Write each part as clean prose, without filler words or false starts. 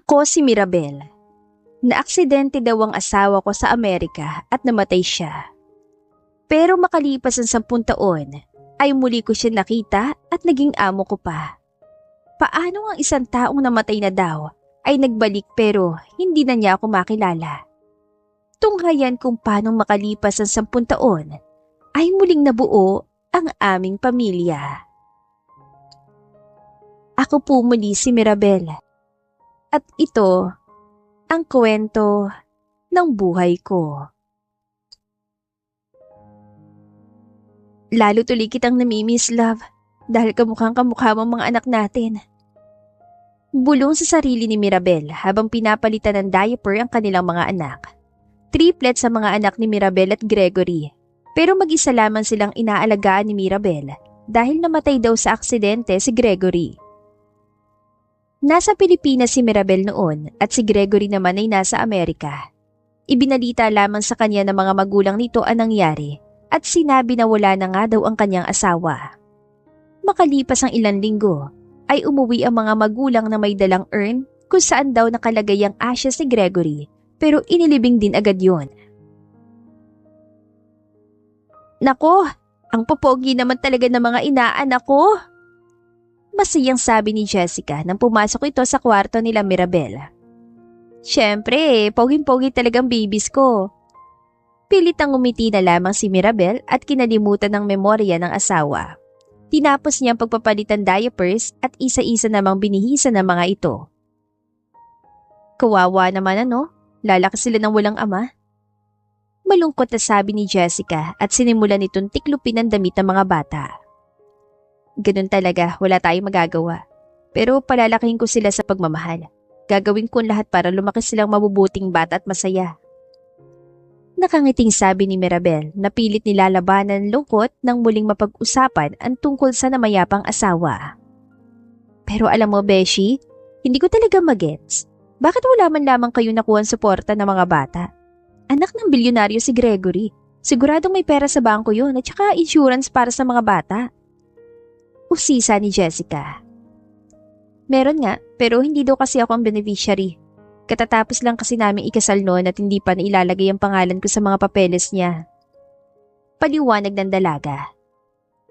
Ako si Mirabel. Naaksidente daw ang asawa ko sa Amerika at namatay siya. Pero makalipas ang 10 taon, ay muli ko siya nakita at naging amo ko pa. Paano ang isang taong namatay na daw ay nagbalik pero hindi na niya ako makilala? Tunghayan kung paano makalipas ang 10 taon, ay muling nabuo ang aming pamilya. Ako po muli si Mirabel. At ito ang kwento ng buhay ko. Lalo tuloy kitang namimiss, love, dahil kamukhang kamukha mong mga anak natin. Bulong sa sarili ni Mirabel habang pinapalitan ng diaper ang kanilang mga anak. Triplet sa mga anak ni Mirabel at Gregory, pero mag-isa lamang silang inaalagaan ni Mirabel dahil namatay daw sa aksidente si Gregory. Nasa Pilipinas si Mirabel noon at si Gregory naman ay nasa Amerika. Ibinalita lamang sa kanya ng mga magulang nito ang nangyari at sinabi na wala na nga daw ang kanyang asawa. Makalipas ang ilang linggo, ay umuwi ang mga magulang na may dalang urn kung saan daw nakalagay ang ashes ni Gregory, pero inilibing din agad yun. Nako, ang popogi naman talaga ng mga inaanak ko. Masayang sabi ni Jessica nang pumasok ito sa kwarto nila Mirabel. Siyempre, poging-pogi talagang babies ko. Pilit ang umiti na lamang si Mirabel at kinalimutan ng memorya ng asawa. Tinapos niya ang pagpapalitan diapers at isa-isa namang binihisa ng mga ito. Kawawa naman ano, lalaki sila ng walang ama. Malungkot na sabi ni Jessica at sinimulan nitong tiklupin ang damit ng mga bata. Ganun talaga, wala tayong magagawa. Pero palalakihin ko sila sa pagmamahal. Gagawin ko lahat para lumaki silang mabubuting bata at masaya. Nakangiting sabi ni Mirabel na pilit nilalabanan ng lungkot nang muling mapag-usapan ang tungkol sa namayapang asawa. Pero alam mo, Beshi, hindi ko talaga magets. Bakit wala man lamang kayo nakuha ang suporta ng mga bata? Anak ng bilyonaryo si Gregory. Siguradong may pera sa bangko yun at saka insurance para sa mga bata. Usisa ni Jessica. Meron nga, pero hindi daw kasi ako ang beneficiary. Katatapos lang kasi namin ikasal noon at hindi pa nailalagay ang pangalan ko sa mga papeles niya. Paliwanag ng dalaga.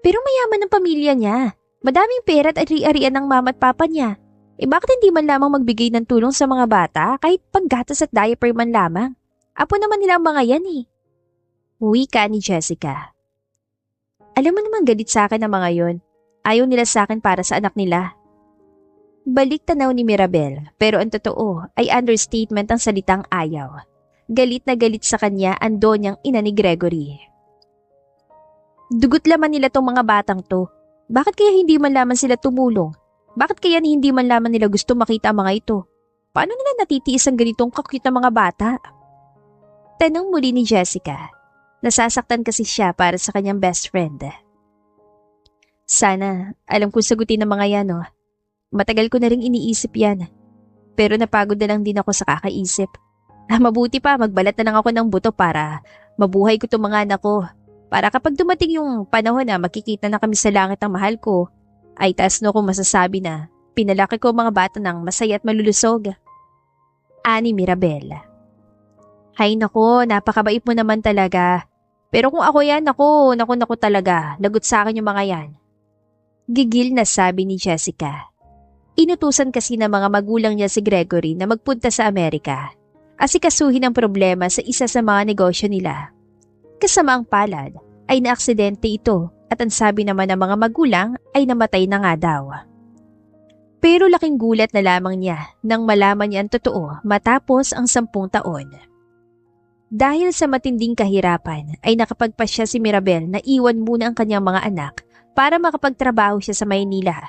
Pero mayaman ang pamilya niya. Madaming pera at ari-arian ng mama at papa niya. Bakit hindi man lamang magbigay ng tulong sa mga bata kahit panggatas at diaper man lamang? Apo naman nila ang mga yan eh. Wika ni Jessica. Alam mo naman galit sa akin ang mga yon. Ayaw nila sa akin para sa anak nila. Balik tanaw ni Mirabel, pero ang totoo ay understatement ang salitang ayaw. Galit na galit sa kanya ang donyang ina ni Gregory. Dugot laman nila tong mga batang to. Bakit kaya hindi man lamang sila tumulong? Bakit kaya hindi man lamang nila gusto makita ang mga ito? Paano nila natitiis ang ganitong kakute na mga bata? Tanong muli ni Jessica. Nasasaktan kasi siya para sa kanyang best friend. Sana, alam kong sagutin ng mga yan, oh. Matagal ko na ring iniisip yan. Pero napagod na lang din ako sa kakaisip. Mabuti pa, magbalat na lang ako ng buto para mabuhay ko itong mga anak ko. Para kapag dumating yung panahon na makikita na kami sa langit ng mahal ko, ay taas no kung masasabi na pinalaki ko mga bata ng masaya at malulusog. Ani Mirabel. Hay nako, napakabait mo naman talaga. Pero kung ako yan, naku talaga, lagot sa akin yung mga yan. Gigil na sabi ni Jessica. Inutusan kasi ng mga magulang niya si Gregory na magpunta sa Amerika. Asikasuhin ang problema sa isa sa mga negosyo nila. Kasamaang palad ay naaksidente ito at ang sabi naman ng mga magulang ay namatay na nga daw. Pero laking gulat na lamang niya nang malaman niya ang totoo matapos ang 10 taon. Dahil sa matinding kahirapan ay nakapagpasya si Mirabel na iwan muna ang kanyang mga anak para makapagtrabaho siya sa Maynila.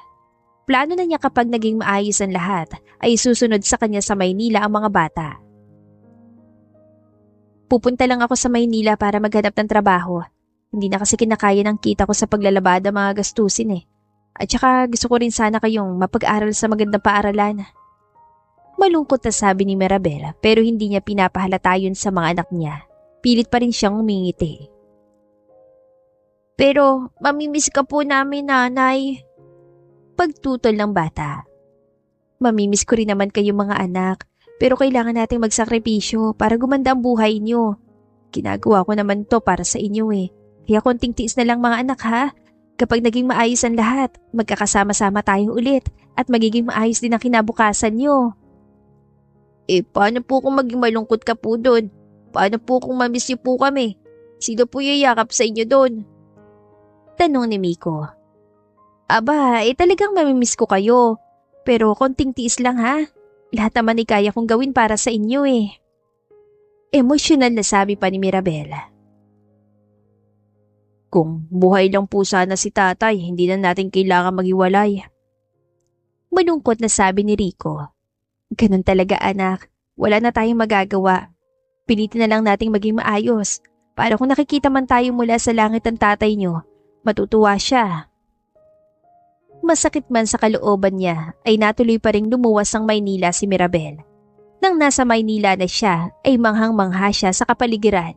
Plano na niya kapag naging maayos ang lahat ay susunod sa kanya sa Maynila ang mga bata. Pupunta lang ako sa Maynila para maghanap ng trabaho. Hindi na kasi kinakaya ng kita ko sa paglalabada mga gastusin eh. At saka gusto ko rin sana kayong mapag-aral sa magandang paaralan. Malungkot na sabi ni Mirabel pero hindi niya pinapahalata yun sa mga anak niya. Pilit pa rin siyang umingiti. Pero mamimiss ka po namin, nanay. Pagtutol ng bata. Mamimiss ko rin naman kayo mga anak, pero kailangan nating magsakripisyo para gumanda ang buhay niyo. Ginagawa ko naman to para sa inyo eh. Kaya konting tiis na lang mga anak ha. Kapag naging maayos ang lahat, magkakasama-sama tayo ulit at magiging maayos din ang kinabukasan niyo. Paano po kung maging malungkot ka po doon? Paano po kung mamiss niyo po kami? Sino po yayakap sa inyo doon? Tanong ni Miko. Aba, talagang mamimiss ko kayo. Pero konting tiis lang ha. Lahat naman ay kaya kong gawin para sa inyo eh. Emosyonal na sabi pa ni Mirabel. Kung buhay lang po sana si tatay, hindi na natin kailangan maghiwalay. Malungkot na sabi ni Rico. Ganun talaga anak, wala na tayong magagawa. Pilitin na lang nating maging maayos. Para kung nakikita man tayo mula sa langit ng tatay nyo, matutuwa siya. Masakit man sa kalooban niya ay natuloy pa ring lumuwas ang Maynila si Mirabel. Nang nasa Maynila na siya ay manghang-mangha siya sa kapaligiran.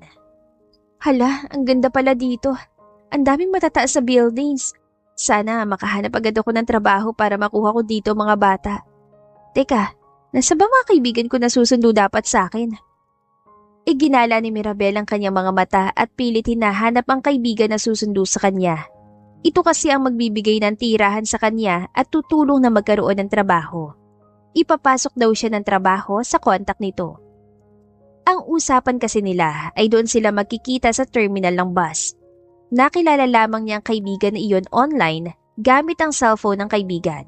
Hala, ang ganda pala dito. Ang daming matataas sa buildings. Sana makahanap agad ako ng trabaho para makuha ko dito mga bata. Teka, nasa ba mga kaibigan ko na susundo dapat sa akin? Iginala ni Mirabel ang kanyang mga mata at pilit hinahanap ang kaibigan na susundo sa kanya. Ito kasi ang magbibigay ng tirahan sa kanya at tutulong na magkaroon ng trabaho. Ipapasok daw siya ng trabaho sa kontak nito. Ang usapan kasi nila ay doon sila magkikita sa terminal ng bus. Nakilala lamang niya ang kaibigan na iyon online gamit ang cellphone ng kaibigan.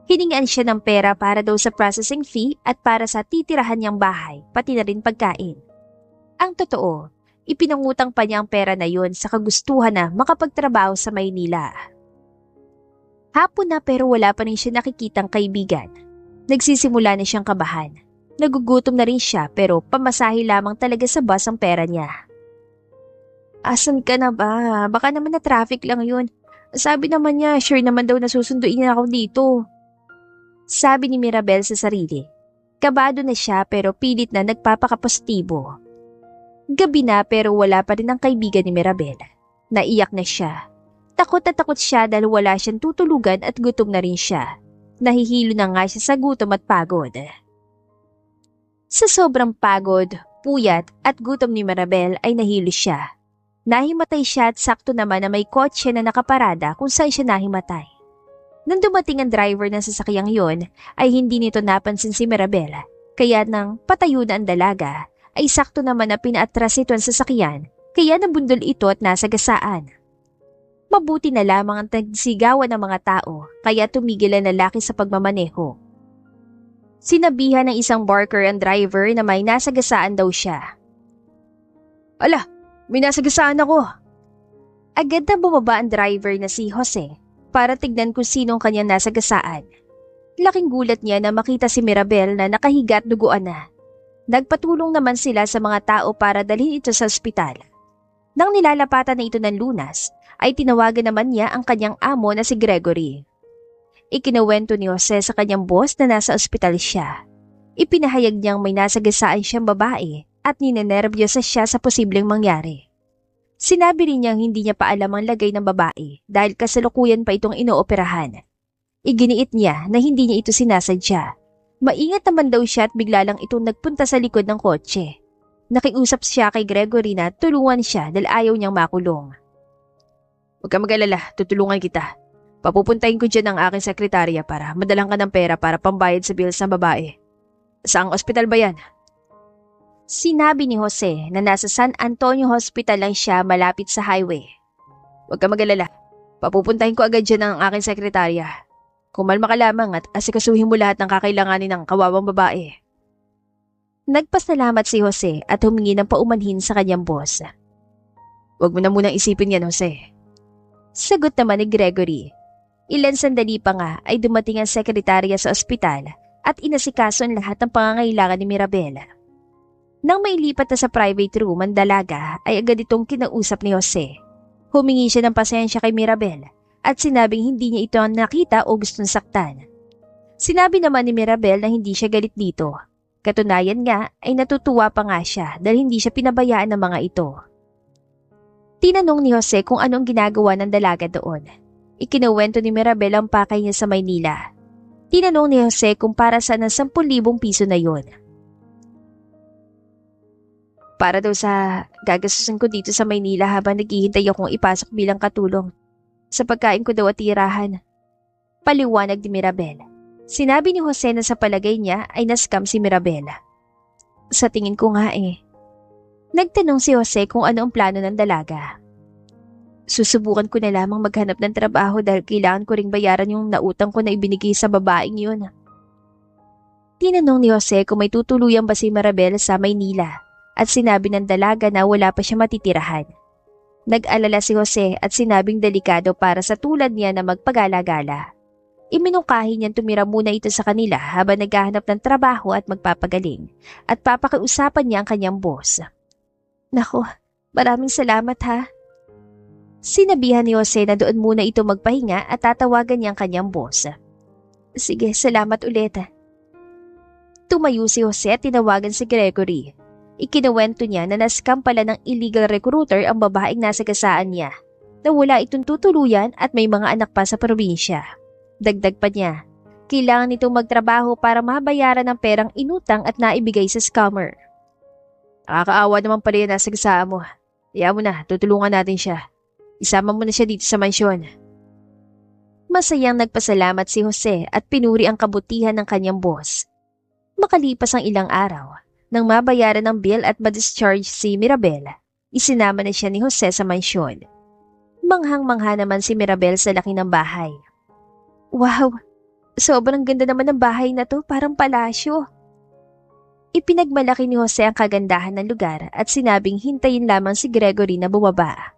Hiningaan siya ng pera para daw sa processing fee at para sa titirahan niyang bahay, pati na rin pagkain. Ang totoo, ipinangutang pa niya ang pera na yon sa kagustuhan na makapagtrabaho sa Maynila. Hapon na pero wala pa rin siya nakikitang kaibigan. Nagsisimula na siyang kabahan. Nagugutom na rin siya pero pamasahe lamang talaga sa bus ang pera niya. Asan ka na ba? Baka naman na traffic lang yun. Sabi naman niya, sure naman daw na susunduin niya ako dito. Sabi ni Mirabel sa sarili. Kabado na siya pero pilit na nagpapakapositibo. Gabi na pero wala pa rin ang kaibigan ni Mirabel. Naiyak na siya. Takot na takot siya dahil wala siyang tutulugan at gutom na rin siya. Nahihilo na nga siya sa gutom at pagod. Sa sobrang pagod, puyat at gutom ni Mirabel ay nahilo siya. Nahimatay siya at sakto naman na may kotse na nakaparada kung saan siya nahimatay. Nang dumating ang driver ng sasakyang yon ay hindi nito napansin si Mirabel. Kaya nang patayo na ang dalaga, ay sakto naman na pinaatras ito ang sasakyan, kaya nabundol ito at nasagasaan. Mabuti na lamang ang tagsigawan ng mga tao, kaya tumigil ang lalaki sa pagmamaneho. Sinabihan ng isang barker ang driver na may nasagasaan daw siya. Ala, may nasagasaan ako! Agad na bumaba ang driver na si Jose para tignan kung sino ang kanyang nasagasaan. Laking gulat niya na makita si Mirabel na nakahiga at duguan na. Nagpatulong naman sila sa mga tao para dalhin ito sa ospital. Nang nilalapatan na ito ng lunas, ay tinawagan naman niya ang kanyang amo na si Gregory. Ikinuwento ni Jose sa kanyang boss na nasa ospital siya. Ipinahayag niyang may nasagasaan siyang babae at ninenerbyos siya sa posibleng mangyari. Sinabi rin niyang hindi niya pa alam ang lagay ng babae dahil kasalukuyan pa itong inooperahan. Iginiit niya na hindi niya ito sinasadya. Maingat naman daw siya at bigla lang itong nagpunta sa likod ng kotse. Nakiusap siya kay Gregory na tulungan siya dahil ayaw niyang makulong. Huwag ka mag-alala, tutulungan kita. Papupuntahin ko dyan ang aking sekretarya para madalang ka ng pera para pambayad sa bills ng babae. Saang ospital ba yan? Sinabi ni Jose na nasa San Antonio Hospital lang siya malapit sa highway. Huwag ka mag-alala, papupuntahin ko agad dyan ang aking sekretarya. Kumalma ka lamang at asikasuhin mo lahat ng kakailanganin ng kawawang babae. Nagpasalamat si Jose at humingi ng paumanhin sa kanyang boss. Huwag mo na munang isipin yan, Jose. Sagot naman ni Gregory. Ilan sandali pa nga ay dumating ang sekretarya sa ospital at inasikaso ang lahat ng pangangailangan ni Mirabel. Nang mailipat na sa private room ang dalaga ay agad itong kinausap ni Jose. Humingi siya ng pasensya kay Mirabel at sinabing hindi niya ito ang nakita o gustong saktan. Sinabi naman ni Mirabel na hindi siya galit dito. Katunayan nga ay natutuwa pa nga siya dahil hindi siya pinabayaan ng mga ito. Tinanong ni Jose kung anong ginagawa ng dalaga doon. Ikinuwento ni Mirabel ang pakay niya sa Maynila. Tinanong ni Jose kung para saan ang 10,000 piso na yon. Para daw sa gagastusin ko dito sa Maynila habang naghihintay akong ipasok bilang katulong. Sa pagkain ko daw at tirahan. Paliwanag ni Mirabel. Sinabi ni Jose na sa palagay niya ay na-scam si Mirabel. Sa tingin ko nga eh. Nagtanong si Jose kung ano ang plano ng dalaga. Susubukan ko na lamang maghanap ng trabaho dahil kailangan ko ring bayaran yung nautang ko na ibinigay sa babaeng yun. Tinanong ni Jose kung may tutuluyan ba si Mirabel sa Maynila at sinabi ng dalaga na wala pa siya matitirahan. Nag-alala si Jose at sinabing delikado para sa tulad niya na magpagala-gala. Iminungkahi niyang tumira muna ito sa kanila habang naghahanap ng trabaho at magpapagaling at papakiusapan niya ang kanyang boss. Nako, maraming salamat ha. Sinabihan ni Jose na doon muna ito magpahinga at tatawagan niya ang kanyang boss. Sige, salamat ulit. Tumayo si Jose at tinawagan si Gregory. Ikinuwento niya na na-scam pala ng illegal recruiter ang babaeng nasa gasaan niya, na wala itong tutuluyan at may mga anak pa sa probinsya. Dagdag pa niya, kailangan nitong magtrabaho para mabayaran ang perang inutang at naibigay sa scammer. Nakakaawa naman pala yan nasa gasaan mo. Kaya mo na, tutulungan natin siya. Isama mo na siya dito sa mansyon. Masayang nagpasalamat si Jose at pinuri ang kabutihan ng kanyang boss. Makalipas ang ilang araw, nang mabayaran ng bill at ma-discharge si Mirabel, isinama na siya ni Jose sa mansyon. Manghang-mangha naman si Mirabel sa laki ng bahay. Wow! Sobrang ganda naman ng bahay na to, parang palasyo. Ipinagmalaki ni Jose ang kagandahan ng lugar at sinabing hintayin lamang si Gregory na bumaba.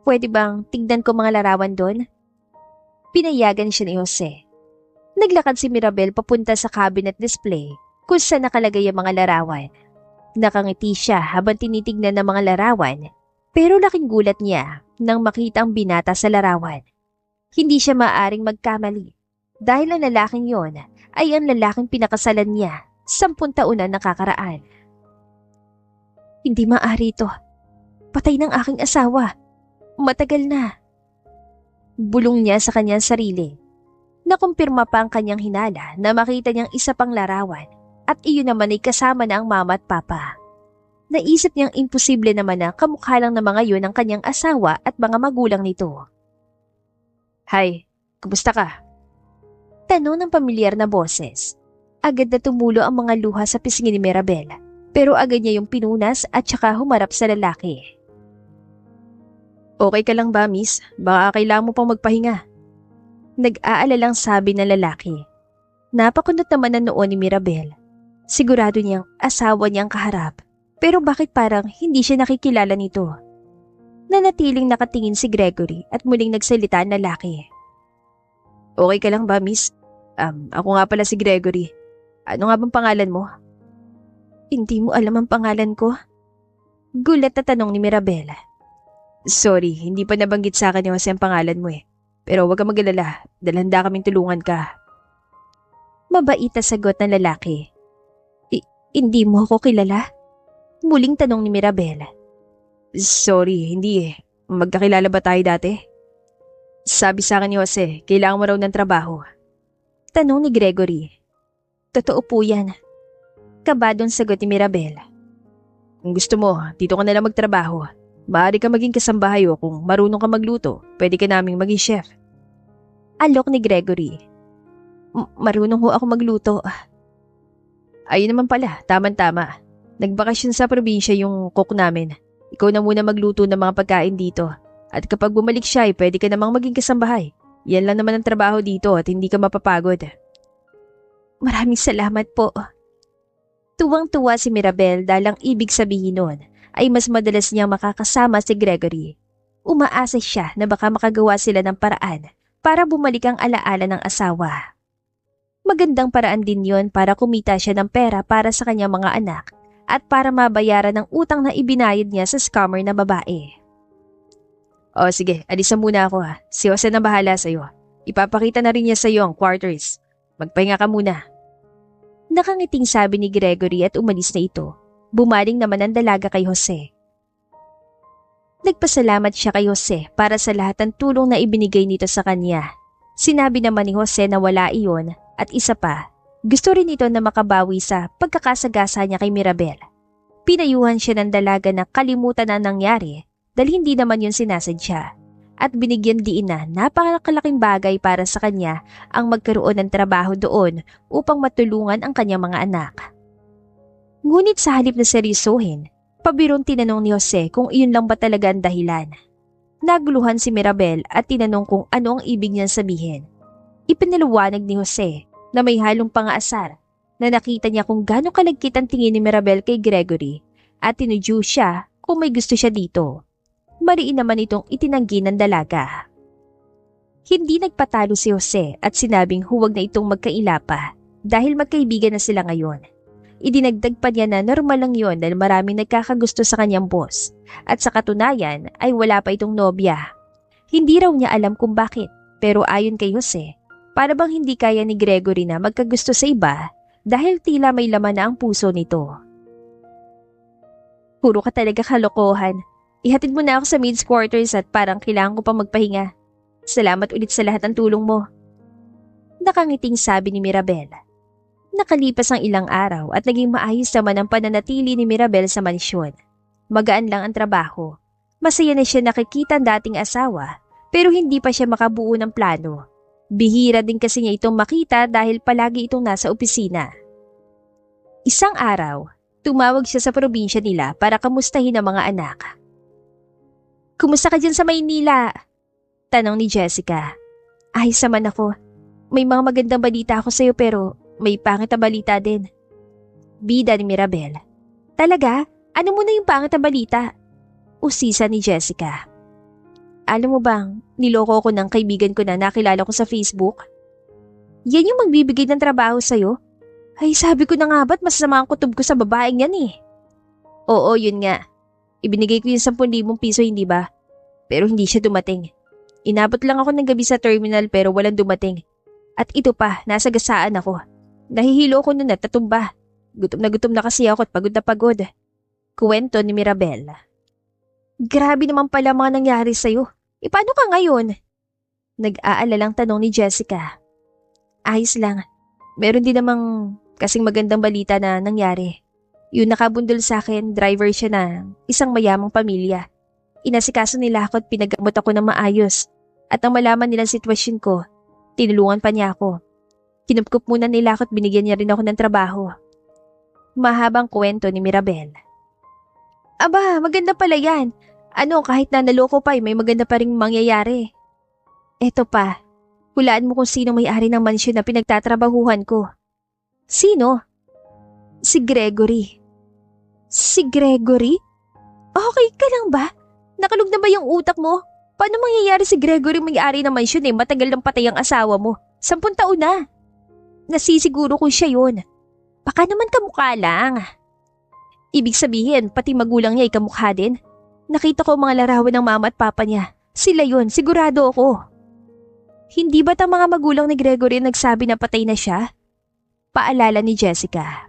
Pwede bang tignan ko mga larawan doon? Pinayagan siya ni Jose. Naglakad si Mirabel papunta sa cabinet display kung saan nakalagay ang mga larawan. Nakangiti siya habang tinitignan ng mga larawan, pero laking gulat niya nang makita ang binata sa larawan. Hindi siya maaring magkamali dahil ang lalaking yon ay ang lalaking pinakasalan niya 10 taon na nakakaraan. Hindi maaari ito. Patay ng aking asawa. Matagal na. Bulong niya sa kanyang sarili. Nakumpirma pa ang kanyang hinala na makita niyang isa pang larawan. At iyon naman ay kasama na ang mama at papa. Naisip niyang imposible naman na kamukha lang na mga yun ang kanyang asawa at mga magulang nito. Hi, kumusta ka? Tanong ng pamilyar na boses. Agad na tumulo ang mga luha sa pisngi ni Mirabel, pero agad niya yung pinunas at saka humarap sa lalaki. Okay ka lang ba, miss? Baka kailangan mo pang magpahinga. Nag-aalalang sabi ng lalaki. Napakunot naman na noon ni Mirabel. Sigurado niyang asawa niyang kaharap, pero bakit parang hindi siya nakikilala nito? Nanatiling nakatingin si Gregory at muling nagsalita ang lalaki. Okay ka lang ba, miss? Ako nga pala si Gregory. Ano nga bang pangalan mo? Hindi mo alam ang pangalan ko? Gulat na tanong ni Mirabel. Sorry, hindi pa nabanggit sa akin ni Jose ang pangalan mo eh. Pero huwag kang mag-alala, dahil handa kaming tulungan ka. Mabait na sagot ng lalaki. Hindi mo ako kilala? Muling tanong ni Mirabel. Sorry, hindi eh. Magkakilala ba tayo dati? Sabi sa akin ni Jose, kailangan mo raw ng trabaho. Tanong ni Gregory. Totoo po yan. Kabadong sagot ni Mirabel. Kung gusto mo, dito ka na lang magtrabaho. Maaari ka maging kasambahay o kung marunong ka magluto, pwede ka naming maging chef. Alok ni Gregory. Marunong ho ako magluto. Ayun naman pala, tama-tama. Nagbakasyon sa probinsya yung cook namin. Ikaw na muna magluto ng mga pagkain dito. At kapag bumalik siya, pwede ka namang maging kasambahay. Yan lang naman ang trabaho dito at hindi ka mapapagod. Maraming salamat po. Tuwang-tuwa si Mirabel dahil ang ibig sabihin nun ay mas madalas niyang makakasama si Gregory. Umaasa siya na baka makagawa sila ng paraan para bumalik ang alaala ng asawa. Magandang paraan din yon para kumita siya ng pera para sa kanyang mga anak at para mabayaran ng utang na ibinayad niya sa scammer na babae. O sige, alisan muna ako ha. Si Jose na bahala sa'yo. Ipapakita na rin niya sa'yo ang quarters. Magpahinga ka muna. Nakangiting sabi ni Gregory at umalis na ito. Bumaling naman ang dalaga kay Jose. Nagpasalamat siya kay Jose para sa lahat ng tulong na ibinigay nito sa kanya. Sinabi naman ni Jose na wala iyon At isa pa, gusto rin ito na makabawi sa pagkakasagasa niya kay Mirabel. Pinayuhan siya ng dalaga na kalimutan na nangyari dahil hindi naman yun sinasadya. At binigyan diin na napakalaking bagay para sa kanya ang magkaroon ng trabaho doon upang matulungan ang kanyang mga anak. Ngunit sa halip na seryosohin, pabirong tinanong ni Jose kung iyon lang ba talaga ang dahilan. Naguluhan si Mirabel at tinanong kung ano ang ibig niyang sabihin. Ipinaliwanag ni Jose na may halong pangaasar na nakita niya kung gaano kalagkit ang tingin ni Mirabel kay Gregory at tinudyo siya kung may gusto siya dito. Mariin naman itong itinanggi ng dalaga. Hindi nagpatalo si Jose at sinabing huwag na itong magkaila pa dahil magkaibigan na sila ngayon. Idinagdag pa niya na normal lang yon dahil maraming nagkakagusto sa kanyang boss at sa katunayan ay wala pa itong nobya. Hindi raw niya alam kung bakit pero ayon kay Jose, para bang hindi kaya ni Gregory na magkagusto sa iba dahil tila may laman na ang puso nito. Puro ka talaga kalokohan. Ihatid mo na ako sa maid's quarters at parang kailangan ko pa magpahinga. Salamat ulit sa lahat ng tulong mo. Nakangiting sabi ni Mirabel. Nakalipas ang ilang araw at naging maayos naman ang pananatili ni Mirabel sa mansyon. Magaan lang ang trabaho. Masaya na siya nakikita ang dating asawa pero hindi pa siya makabuo ng plano. Bihira din kasi niya itong makita dahil palagi itong nasa opisina. Isang araw, tumawag siya sa probinsya nila para kamustahin ang mga anak. Kumusta ka dyan sa Maynila? Tanong ni Jessica. Ayos naman ako. May mga magandang balita ako sa'yo pero may pangit na balita din. Bida ni Mirabel. Talaga? Ano mo na yung pangit na balita? Usisa ni Jessica. Alam mo bang, niloko ko ng kaibigan ko na nakilala ko sa Facebook? Yan yung magbibigay ng trabaho sa'yo? Ay sabi ko na nga ba't masama ang kutob ko sa babaeng yan eh. Oo, yun nga. Ibinigay ko yung 10,000 piso, hindi ba? Pero hindi siya dumating. Inabot lang ako ng gabi sa terminal pero walang dumating. At ito pa, nasa gasaan ako. Nahihilo ko nun at tatumba. Gutom na kasi ako at pagod na pagod. Kuwento ni Mirabel. Grabe naman pala mga nangyari sa'yo. E paano ka ngayon? Nag-aalalang tanong ni Jessica. Ayos lang. Meron din namang kasing magandang balita na nangyari. Yung nakabundol sa akin, driver siya na isang mayamang pamilya. Inasikaso nila ako at pinagamot ako ng maayos. At nang malaman nila ang sitwasyon ko, tinulungan pa niya ako. Kinupkup muna nila ako at binigyan niya rin ako ng trabaho. Mahabang kwento ni Mirabel. Aba, maganda pala yan. Ano, kahit na naloko pa may maganda pa rin mangyayari. Eto pa, hulaan mo kung sino may-ari ng mansyon na pinagtatrabahuhan ko. Sino? Si Gregory. Si Gregory? Okay ka lang ba? Nakalog na ba yung utak mo? Paano mangyayari si Gregory may-ari ng mansyon matagal nang patay ang asawa mo? 10 taon na. Nasisiguro ko siya yun. Baka naman kamukha lang. Ibig sabihin, pati magulang niya ay kamukha din. Nakita ko mga larawan ng mama at papa niya. Sila yun, sigurado ako. Hindi ba't ang mga magulang ni Gregory nagsabi na patay na siya? Paalala ni Jessica.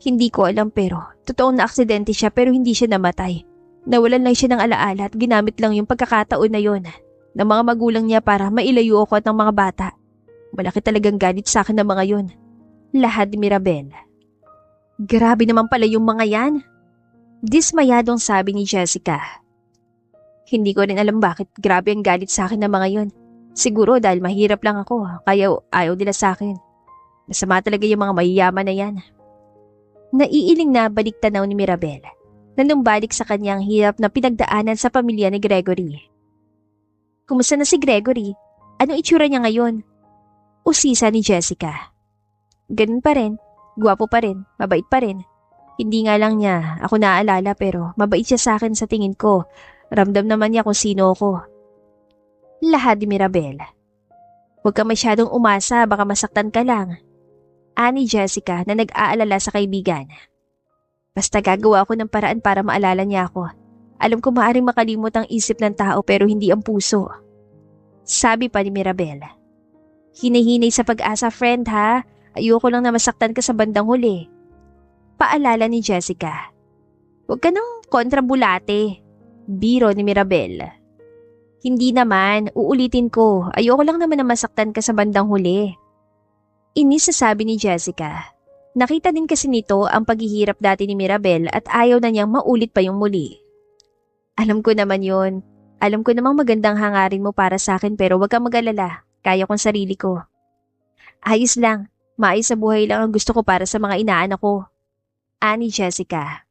Hindi ko alam pero totoong na aksidente siya pero hindi siya namatay. Nawalan lang siya ng alaala at ginamit lang yung pagkakataon na yon ng mga magulang niya para mailayo ako at ng mga bata. Malaki talagang galit sa akin ng mga yon. Lahad ni Mirabel. Grabe naman pala yung mga yan. Dismayadong sabi ni Jessica. Hindi ko rin alam bakit grabe ang galit sa akin ng mga yon. Siguro dahil mahirap lang ako kaya ayaw nila sa akin. Masama talaga yung mga mayayaman na yan. Naiiling na balik tanaw ni Mirabel na numbalik sa kanyang hirap na pinagdaanan sa pamilya ni Gregory. Kumusta na si Gregory? Anong itsura niya ngayon? Usisa ni Jessica. Ganun pa rin, gwapo pa rin, mabait pa rin. Hindi nga lang niya ako naaalala pero mabait siya sa akin sa tingin ko. Ramdam naman niya kung sino ako. Lahad ni Mirabel. Huwag ka masyadong umasa, baka masaktan ka lang. Ani Jessica na nag-aalala sa kaibigan. Basta gagawa ako ng paraan para maalala niya ako. Alam ko maaaring makalimot ang isip ng tao pero hindi ang puso. Sabi pa ni Mirabel. Hinihinay sa pag-asa friend ha. Ayoko lang na masaktan ka sa bandang huli. Paalala ni Jessica. Huwag ka nang kontrabulate. Biro ni Mirabel. Hindi naman, uulitin ko. Ayoko lang naman na masaktan ka sa bandang huli. Inis na sabi ni Jessica. Nakita din kasi nito ang paghihirap dati ni Mirabel at ayaw na niyang maulit pa yung muli. Alam ko naman yun. Alam ko namang magandang hangarin mo para sa akin pero wag kang mag-alala. Kaya kong sarili ko. Ayos lang. Maayos sa buhay lang ang gusto ko para sa mga inaanak ko. Ani Jessica.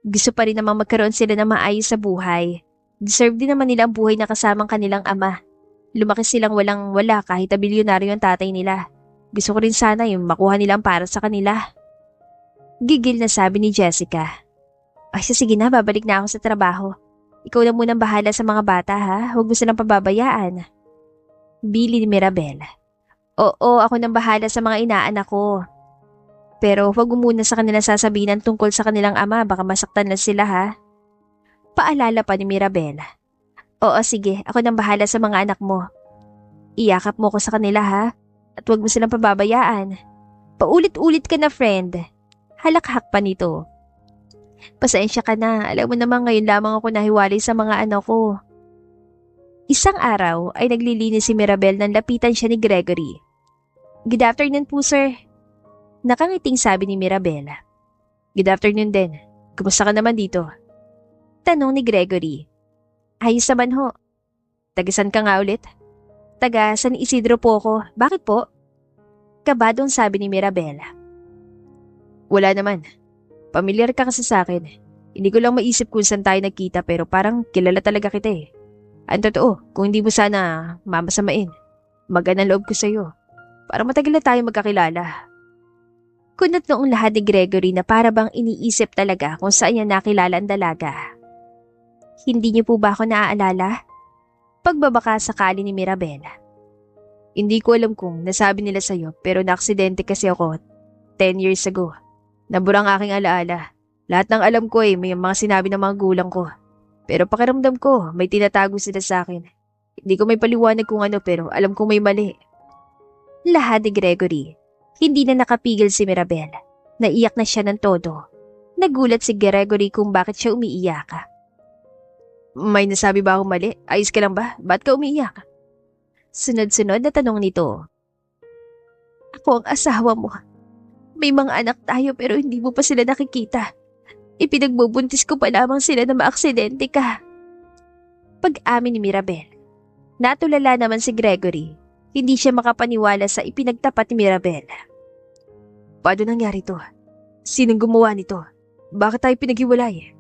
Gusto pa rin namang magkaroon sila ng maayos sa buhay. Deserve din naman nila ang buhay na kasamang kanilang ama. Lumaki silang walang-wala kahit na bilyonaryo ang tatay nila. Gusto ko rin sana yung makuha nilang para sa kanila. Gigil na sabi ni Jessica. Ay sige na, babalik na ako sa trabaho. Ikaw na munang bahala sa mga bata ha, huwag mo silang pababayaan. Bili ni Mirabel. Oo, ako nang bahala sa mga inaanak ko. Pero huwag mo muna sa kanila sasabihin tungkol sa kanilang ama, baka masaktan na sila ha. Paalala pa ni Mirabel. Oo sige, ako nang bahala sa mga anak mo. Iyakap mo ko sa kanila ha. At huwag mo silang pababayaan. Paulit-ulit ka na, friend. Halakhak pa nito. Pasensya ka na. Alam mo naman ngayon lamang ako nahiwalay sa mga anak ko. Isang araw ay naglilinis si Mirabel nang lapitan siya ni Gregory. Good afternoon po, sir. Nakangiting sabi ni Mirabel. Good afternoon din. Kumusta ka naman dito? Tanong ni Gregory. Ayos naman ho. Tagisan ka nga ulit? Taga San Isidro po ako. Bakit po? Kabadong sabi ni Mirabel. Wala naman. Pamilyar ka kasi sa akin. Hindi ko lang maisip kung saan tayo nagkita pero parang kilala talaga kita eh. Ang totoo, kung hindi mo sana mamasamain, magana loob ko sa'yo. Para matagal na tayo magkakilala. Kunot noong lahat ni Gregory na para bang iniisip talaga kung saan niya nakilala ang dalaga. Hindi niyo po ba ako naaalala? Pagbabaka sakali ni Mirabel. Hindi ko alam kung nasabi nila sa'yo pero naaksidente kasi ako 10 years ago. Nabura ang aking alaala. Lahat ng alam ko may mga sinabi ng mga gulang ko. Pero pakiramdam ko may tinatago sila sa akin. Hindi ko may paliwanag kung ano pero alam kong may mali. Lahat ni Gregory. Hindi na nakapigil si Mirabel. Naiyak na siya ng todo. Nagulat si Gregory kung bakit siya umiiyak. May nasabi ba akong mali? Ayos ka lang ba? Ba't ka umiiyak? Sunod-sunod na tanong nito. Ako ang asawa mo. May mga anak tayo pero hindi mo pa sila nakikita. Ipinagbubuntis ko pa lamang sila na maaksidente ka. Pag-amin ni Mirabel. Natulala naman si Gregory. Hindi siya makapaniwala sa ipinagtapat ni Mirabel. Paano nangyari to? Sinong gumawa nito? Bakit tayo pinaghiwalay?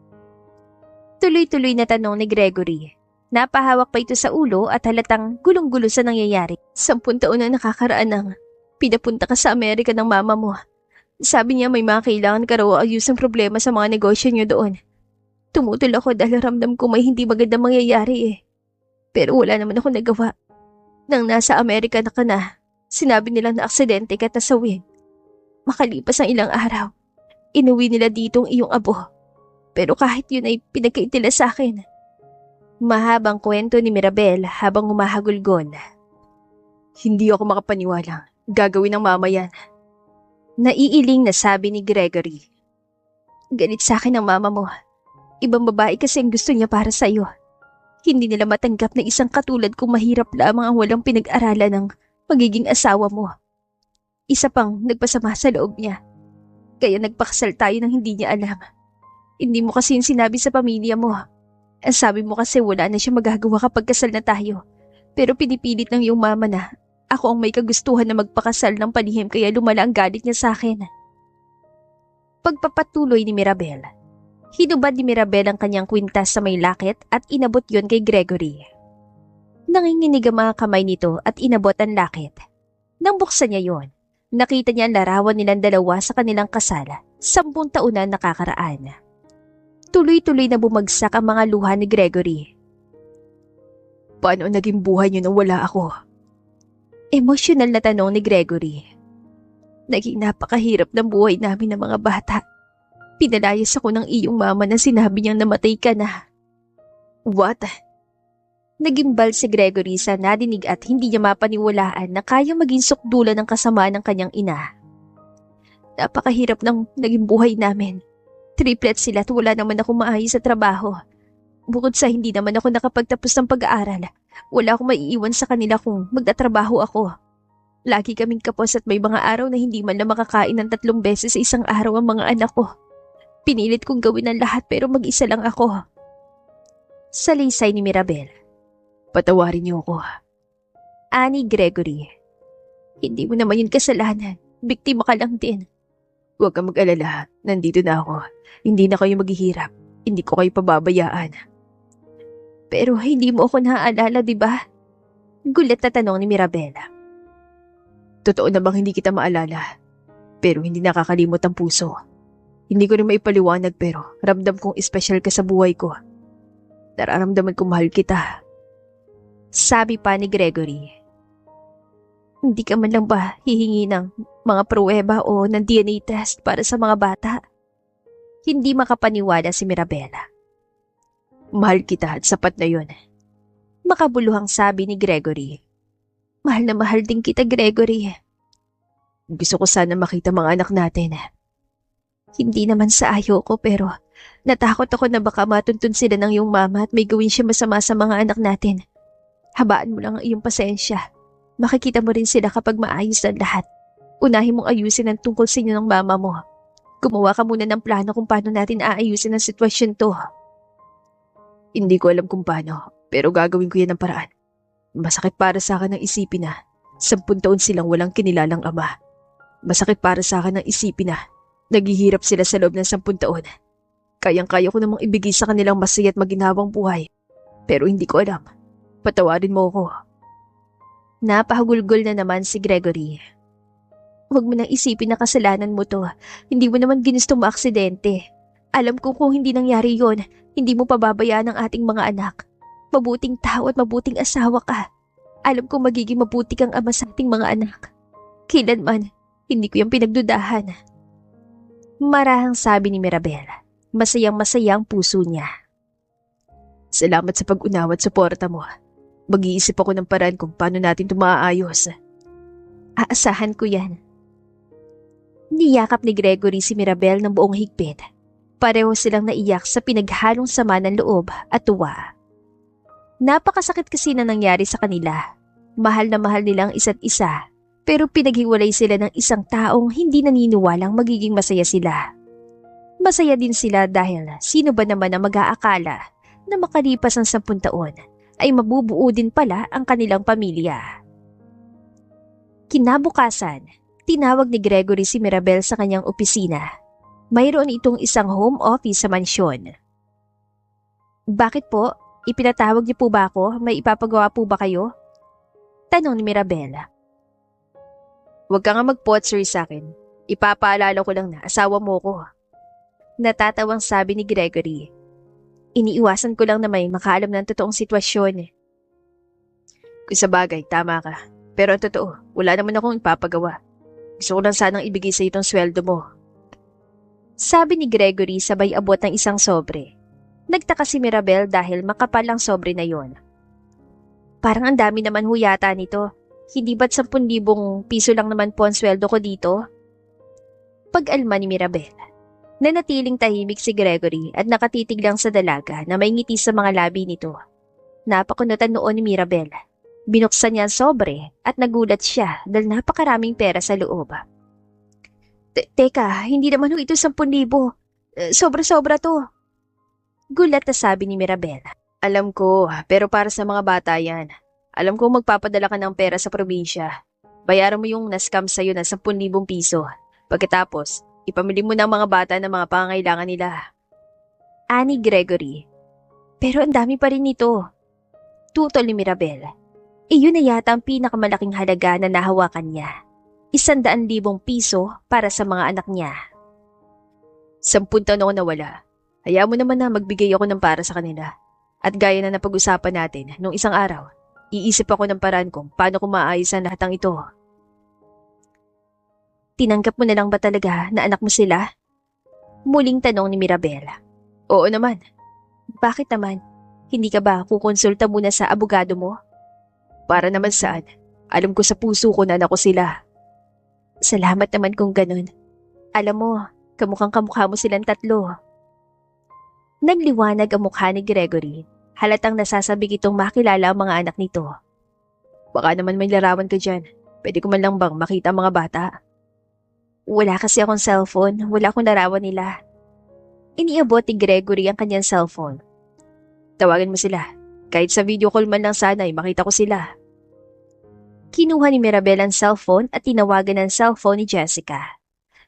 Tuloy-tuloy na tanong ni Gregory. Napahawak pa ito sa ulo at halatang gulong-gulo sa nangyayari. 10 taon na nakakaraan ng pinapunta ka sa Amerika ng mama mo. Sabi niya may mga kailangan ka raw ayusang problema sa mga negosyo niyo doon. Tumutol ako dahil ramdam ko may hindi magandang mangyayari eh. Pero wala naman ako nagawa. Nang nasa Amerika na ka na, sinabi nilang na aksidente ka at nasawin. Makalipas ang ilang araw, inuwi nila dito ang iyong abo. Pero kahit yun ay pinagkaitila sa akin. Mahabang kwento ni Mirabel habang humahagulgon. Hindi ako makapaniwala. Gagawin ng mama yan. Naiiling na sabi ni Gregory. Galit sa akin ang mama mo. Ibang babae kasi ang gusto niya para sa iyo. Hindi nila matanggap na isang katulad kong mahirap lamang ang walang pinag-aralan ng magiging asawa mo. Isa pang nagpasama sa loob niya. Kaya nagpakasal tayo nang hindi niya alam. Hindi mo kasi yung sinabi sa pamilya mo. Ang sabi mo kasi wala na siya magagawa kapag kasal na tayo. Pero pinipilit ng iyong mama na ako ang may kagustuhan na magpakasal ng palihim kaya lumala ang galit niya sa akin. Pagpapatuloy ni Mirabel. Hinubad ni Mirabel ang kanyang kwintas sa may lakit at inabot yon kay Gregory. Nanginginig ang mga kamay nito at inabot ang lakit. Nang buksan niya yon, nakita niya ang larawan nilang dalawa sa kanilang kasal 10 taon na nakakaraan. Tuloy-tuloy na bumagsak ang mga luha ni Gregory. Paano naging buhay niyo nang wala ako? Emosyonal na tanong ni Gregory. Naging napakahirap ng buhay namin ng mga bata. Pinalayas ako ng iyong mama na sinabi niyang namatay ka na. What? Nagimbal si Gregory sa nadinig at hindi niya mapaniwalaan na kaya maging sukdulan ng kasamaan ng kanyang ina. Napakahirap ng naging buhay namin. Triplet sila at wala naman ako maayos sa trabaho. Bukod sa hindi naman ako nakapagtapos ng pag-aaral, wala akong maiiwan sa kanila kung magtatrabaho ako. Lagi kaming kapos at may mga araw na hindi man lang makakain ng 3 beses sa isang araw ang mga anak ko. Pinilit kong gawin ang lahat pero mag-isa lang ako. Salaysay ni Mirabel. Patawarin niyo ako. Ani Gregory. Hindi mo naman yun kasalanan. Biktima ka lang din. Huwag kang mag-alala. Nandito na ako. Hindi na kayo maghihirap. Hindi ko kayo pababayaan. Pero hindi mo ako naaalala, di ba? Gulat na tanong ni Mirabel. Totoo na bang hindi kita maalala? Pero hindi nakakalimot ang puso. Hindi ko rin maipaliwanag pero ramdam kong espesyal ka sa buhay ko. Nararamdaman kong mahal kita. Sabi pa ni Gregory. Hindi ka man lang ba hihingi ng mga pruweba o ng DNA test para sa mga bata? Hindi makapaniwala si Mirabela. Mahal kita at sapat na yun. Makabuluhang sabi ni Gregory. Mahal na mahal din kita, Gregory. Gusto ko sana makita mga anak natin. Hindi naman sa ayaw ko pero natakot ako na baka matuntun sila ng iyong mama at may gawin siya masama sa mga anak natin. Habaan mo lang ang iyong pasensya. Makikita mo rin sila kapag maayos ang lahat. Unahin mong ayusin ang tungkol sa inyo ng mama mo. Gumawa ka muna ng plano kung paano natin aayusin ang sitwasyon to. Hindi ko alam kung paano, pero gagawin ko yan ng paraan. Masakit para sa akin ang isipin na 10 taon silang walang kinilalang ama. Masakit para sa akin ang isipin na naghihirap sila sa loob ng 10 taon. Kayang-kaya ko namang ibigay sa kanilang masaya at maginhawang buhay. Pero hindi ko alam. Patawarin mo ako. Napahagulgol na naman si Gregory. Huwag mo nang isipin na kasalanan mo to. Hindi mo naman ginusto maaksidente. Alam ko kung hindi nangyari yon, hindi mo pababayaan ang ating mga anak. Mabuting tao at mabuting asawa ka. Alam ko magiging mabuti kang ama sa ating mga anak. Kailanman, hindi ko yung pinagdudahan. Marahang sabi ni Mirabel. Masayang-masaya ang puso niya. Salamat sa pag-unawa at suporta mo. Mag-iisip ako ng paraan kung paano natin ito maaayos. Aasahan ko yan. Niyakap ni Gregory si Mirabel ng buong higpit. Pareho silang naiyak sa pinaghalong sama ng loob at tuwa. Napakasakit kasi na nangyari sa kanila. Mahal na mahal nilang isa't isa, pero pinaghiwalay sila ng isang taong hindi naniniwalang magiging masaya sila. Masaya din sila dahil sino ba naman ang mag-aakala na makalipas ang 10 taon ay mabubuo din pala ang kanilang pamilya. Kinabukasan, tinawag ni Gregory si Mirabel sa kanyang opisina. Mayroon itong isang home office sa mansyon. Bakit po? Ipinatawag niyo po ba ako? May ipapagawa po ba kayo? Tanong ni Mirabel. Huwag ka nga mag-potsoy sa akin. Ipapaalala ko lang na asawa mo ko. Natatawang sabi ni Gregory. Iniiwasan ko lang na may makaalam ng totoong sitwasyon. Kung sa bagay, tama ka. Pero ang totoo, wala naman akong ipapagawa. Gusto ko lang sanang ibigay sa itong sweldo mo. Sabi ni Gregory sabay abot ng isang sobre. Nagtaka si Mirabel dahil makapal ang sobre na yon. Parang ang dami naman ho yata nito. Hindi ba't 10,000 piso lang naman po ang sweldo ko dito? Pag-alma ni Mirabel. Nanatiling tahimik si Gregory at nakatitig lang sa dalaga na may ngiti sa mga labi nito. Napakunutan noon ni Mirabel. Binuksan niya ang sobre at nagulat siya dahil napakaraming pera sa loob. Teka, hindi naman ho ito 10,000. Sobra-sobra to. Gulat na sabi ni Mirabel. Alam ko, pero para sa mga bata yan. Alam ko magpapadala ka ng pera sa probinsya. Bayaran mo yung na-scam sa'yo na 10,000 piso. Pagkatapos, ipamili mo ng mga bata ng mga pangangailangan nila. Ani Gregory. Pero ang dami pa rin nito. Tutol ni Mirabel. Iyon na yata ang pinakamalaking halaga na nahawakan niya. 100,000 piso para sa mga anak niya. 10 taon ako nawala. Hayaan mo naman na magbigay ako ng para sa kanila. At gaya na napag-usapan natin nung isang araw, iisip ako ng paraan kung paano ko maayos ang lahat ng ito. Tinanggap mo na lang ba talaga na anak mo sila? Muling tanong ni Mirabel. Oo naman. Bakit naman? Hindi ka ba kukonsulta muna sa abogado mo? Para naman saan? Alam ko sa puso ko na anak ko sila. Salamat naman kung ganun. Alam mo, kamukhang kamukha mo silang 3. Nagliwanag ang mukha ni Gregory. Halatang nasasabik itong makilala ang mga anak nito. Baka naman may larawan ka dyan. Pwede ko man lang bang makita ang mga bata? Wala kasi akong cellphone, wala akong larawan nila. Iniabot ni Gregory ang kanyang cellphone. Tawagan mo sila. Kahit sa video call man lang sana ay makita ko sila. Kinuha ni Mirabel ang cellphone at tinawagan ng cellphone ni Jessica.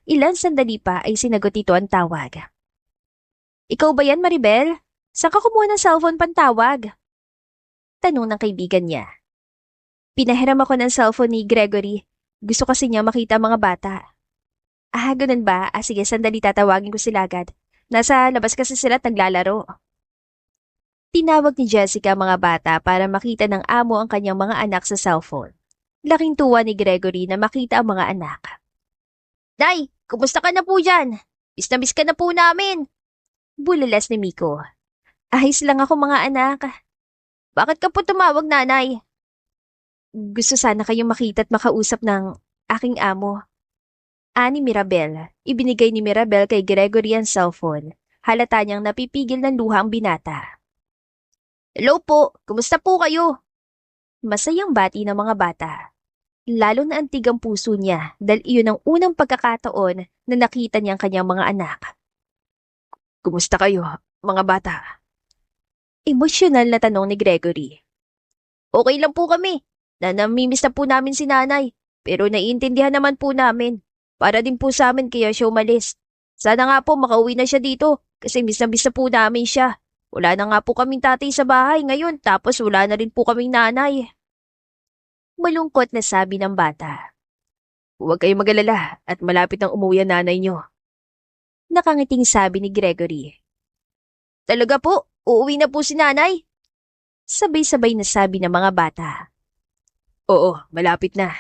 Ilang sandali pa ay sinagot ito ang tawag. Ikaw ba yan, Maribel? Saan ka kumuha ng cellphone pantawag? Tanong ng kaibigan niya. Pinahiram ako ng cellphone ni Gregory. Gusto kasi niya makita ang mga bata. Ah, ganun ba? Ah, sige, sandali tatawagin ko sila agad. Nasa labas kasi sila at naglalaro. Tinawag ni Jessica ang mga bata para makita ng amo ang kanyang mga anak sa cellphone. Laking tuwa ni Gregory na makita ang mga anak. Nay, kumusta ka na po dyan? Miss na miss ka na po namin. Bulalas ni Miko. Ayos lang ako mga anak. Bakit ka po tumawag, nanay? Gusto sana kayong makita at makausap ng aking amo. Ani Mirabel. Ibinigay ni Mirabel kay Gregory ang cellphone. Halata niyang napipigil ng luha ang binata. Hello po, kumusta po kayo? Masayang bati ng mga bata. Lalo na antig ang puso niya dahil iyon ang unang pagkakataon na nakita niya ang kanyang mga anak. Kumusta kayo, mga bata? Emosyonal na tanong ni Gregory. Okay lang po kami. Namimiss na po namin si nanay. Pero naiintindihan naman po namin. Para din po sa amin kaya siya umalis. Sana nga po makauwi na siya dito kasi miss na po namin siya. Wala na nga po kaming tatay sa bahay ngayon tapos wala na rin po kaming nanay. Malungkot na sabi ng bata. Huwag kayong mag-alala at malapit nang umuwi ang nanay niyo. Nakangiting sabi ni Gregory. Talaga po? Uuwi na po si nanay? Sabay-sabay na sabi ng mga bata. Oo, malapit na.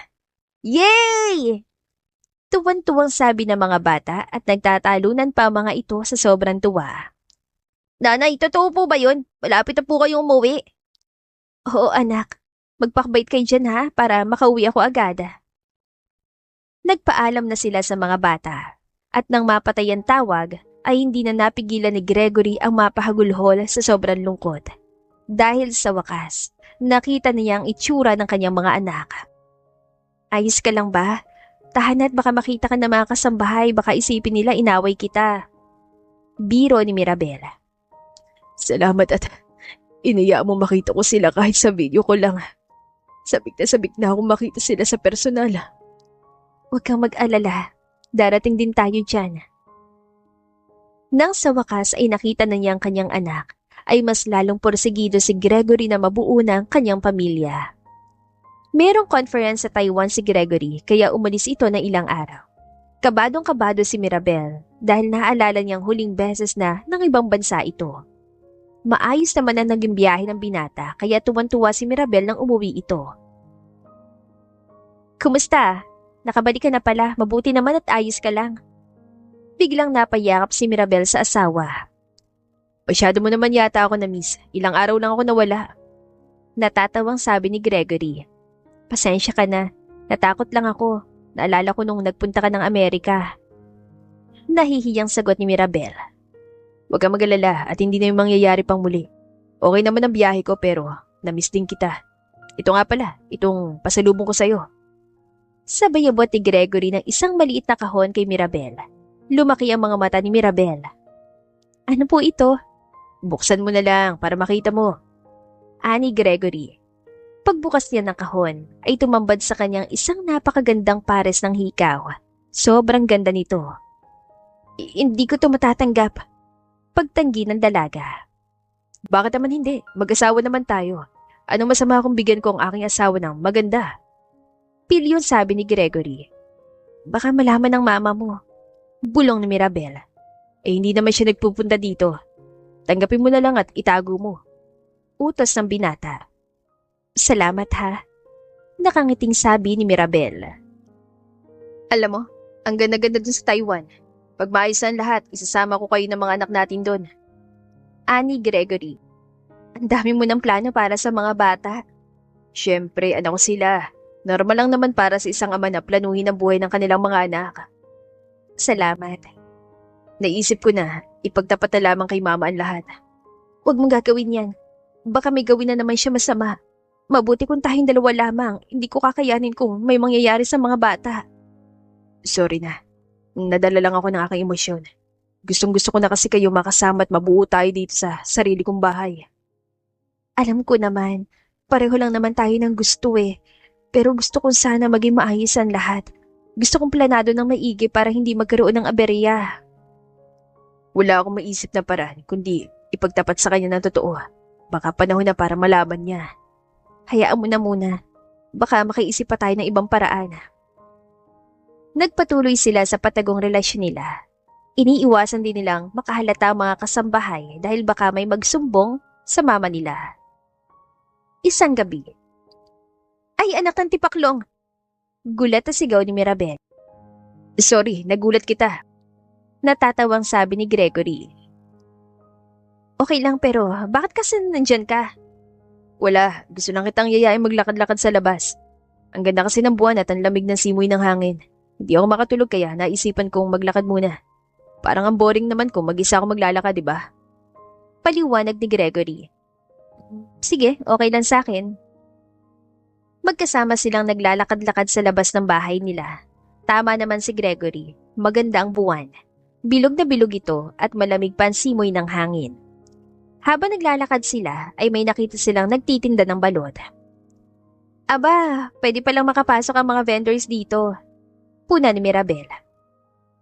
Yay! Tuwan-tuwang sabi ng mga bata at nagtatalunan pa ang mga ito sa sobrang tuwa. Nanay, totoo po ba yun? Malapit na po kayong umuwi. Oo anak, magpakbait kayo dyan ha para makauwi ako agad. Nagpaalam na sila sa mga bata at nang mapatay ang tawag ay hindi na napigilan ni Gregory ang mapahagulhol sa sobrang lungkot. Dahil sa wakas, nakita niya ang itsura ng kanyang mga anak. Ayos ka lang ba? Tahan at baka makita ka ng mga kasambahay, baka isipin nila inaway kita. Biro ni Mirabel. Salamat at iniya mo makita ko sila kahit sa video ko lang. Sabik na akong makita sila sa personal. Huwag kang mag-alala. Darating din tayo dyan. Nang sa wakas ay nakita na niya ang kanyang anak, ay mas lalong porsigido si Gregory na mabuo na ang kanyang pamilya. Merong conference sa Taiwan si Gregory kaya umalis ito ng ilang araw. Kabadong-kabado si Mirabel dahil naaalala niyang huling beses na ng ibang bansa ito. Maayos naman ang naging biyahe ng binata kaya tuwan-tuwa si Mirabel nang umuwi ito. Kumusta? Nakabalik ka na pala, mabuti naman at ayos ka lang. Biglang napayakap si Mirabel sa asawa. Masyado mo naman yata ako na-miss. Ilang araw lang ako nawala. Natatawang sabi ni Gregory. Pasensya ka na, natakot lang ako. Naalala ko nung nagpunta ka ng Amerika. Nahihiyang sagot ni Mirabel. Huwag kang mag-alala at hindi na yung mangyayari pang muli. Okay naman ang biyahe ko pero na-miss din kita. Ito nga pala, itong pasalubong ko sa'yo. Sabay abot ni Gregory ng isang maliit na kahon kay Mirabel. Lumaki ang mga mata ni Mirabel. Ano po ito? Buksan mo na lang para makita mo. Ani Gregory. Pagbukas niya ng kahon ay tumambad sa kanyang isang napakagandang pares ng hikaw. Sobrang ganda nito. Hindi ko ito matatanggap. Pagtanggi ng dalaga. Bakit naman hindi? Mag-asawa naman tayo. Anong masama kung bigyan ko ang aking asawa ng maganda? Pilyon sabi ni Gregory. Baka malaman ng mama mo. Bulong ni Mirabel. Hindi naman siya nagpupunta dito. Tanggapin mo na lang at itago mo. Utos ng binata. Salamat ha. Nakangiting sabi ni Mirabel. Alam mo, ang ganda-ganda dun sa Taiwan. Pag maayos ang lahat, isasama ko kayo ng mga anak natin doon. Ani Gregory. Ang dami mo ng plano para sa mga bata. Siyempre, anak ko sila. Normal lang naman para sa isang ama na planuhin ang buhay ng kanilang mga anak. Salamat. Naisip ko na, ipagtapat na lamang kay mama ang lahat. Huwag mong gagawin yan. Baka may gawin na naman siya masama. Mabuti kung tayong dalawa lamang. Hindi ko kakayanin kung may mangyayari sa mga bata. Sorry na. Nadala lang ako ng aking emosyon. Gustong-gusto ko na kasi kayo makasama at mabuo tayo dito sa sarili kong bahay. Alam ko naman, pareho lang naman tayo ng gusto eh. Pero gusto kong sana maging maayos ang lahat. Gusto kong planado ng maigi para hindi magkaroon ng aberya. Wala akong maisip na paraan, kundi ipagtapat sa kanya ng totoo. Baka panahon na para malaman niya. Hayaan mo na muna. Baka makaisip pa tayo ng ibang paraan. Nagpatuloy sila sa patagong relasyon nila. Iniiwasan din nilang makahalata ang mga kasambahay dahil baka may magsumbong sa mama nila. Isang gabi. Ay, anak ng tipaklong! Gulat na sigaw ni Mirabel. Sorry, nagulat kita. Natatawang sabi ni Gregory. Okay lang pero bakit kasi nandyan ka? Wala, gusto lang kitang yayain maglakad-lakad sa labas. Ang ganda kasi ng buwan at ang lamig ng simoy ng hangin. Hindi ako makatulog kaya naisipan kong maglakad muna. Parang ang boring naman kung mag-isa ako maglalakad, di ba? Paliwanag ni Gregory. Sige, okay lang sa akin. Magkasama silang naglalakad-lakad sa labas ng bahay nila. Tama naman si Gregory, maganda ang buwan. Bilog na bilog ito at malamig pa ang simoy ng hangin. Habang naglalakad sila ay may nakita silang nagtitinda ng balot. Aba, pwede palang makapasok ang mga vendors dito. Puna ni Mirabel.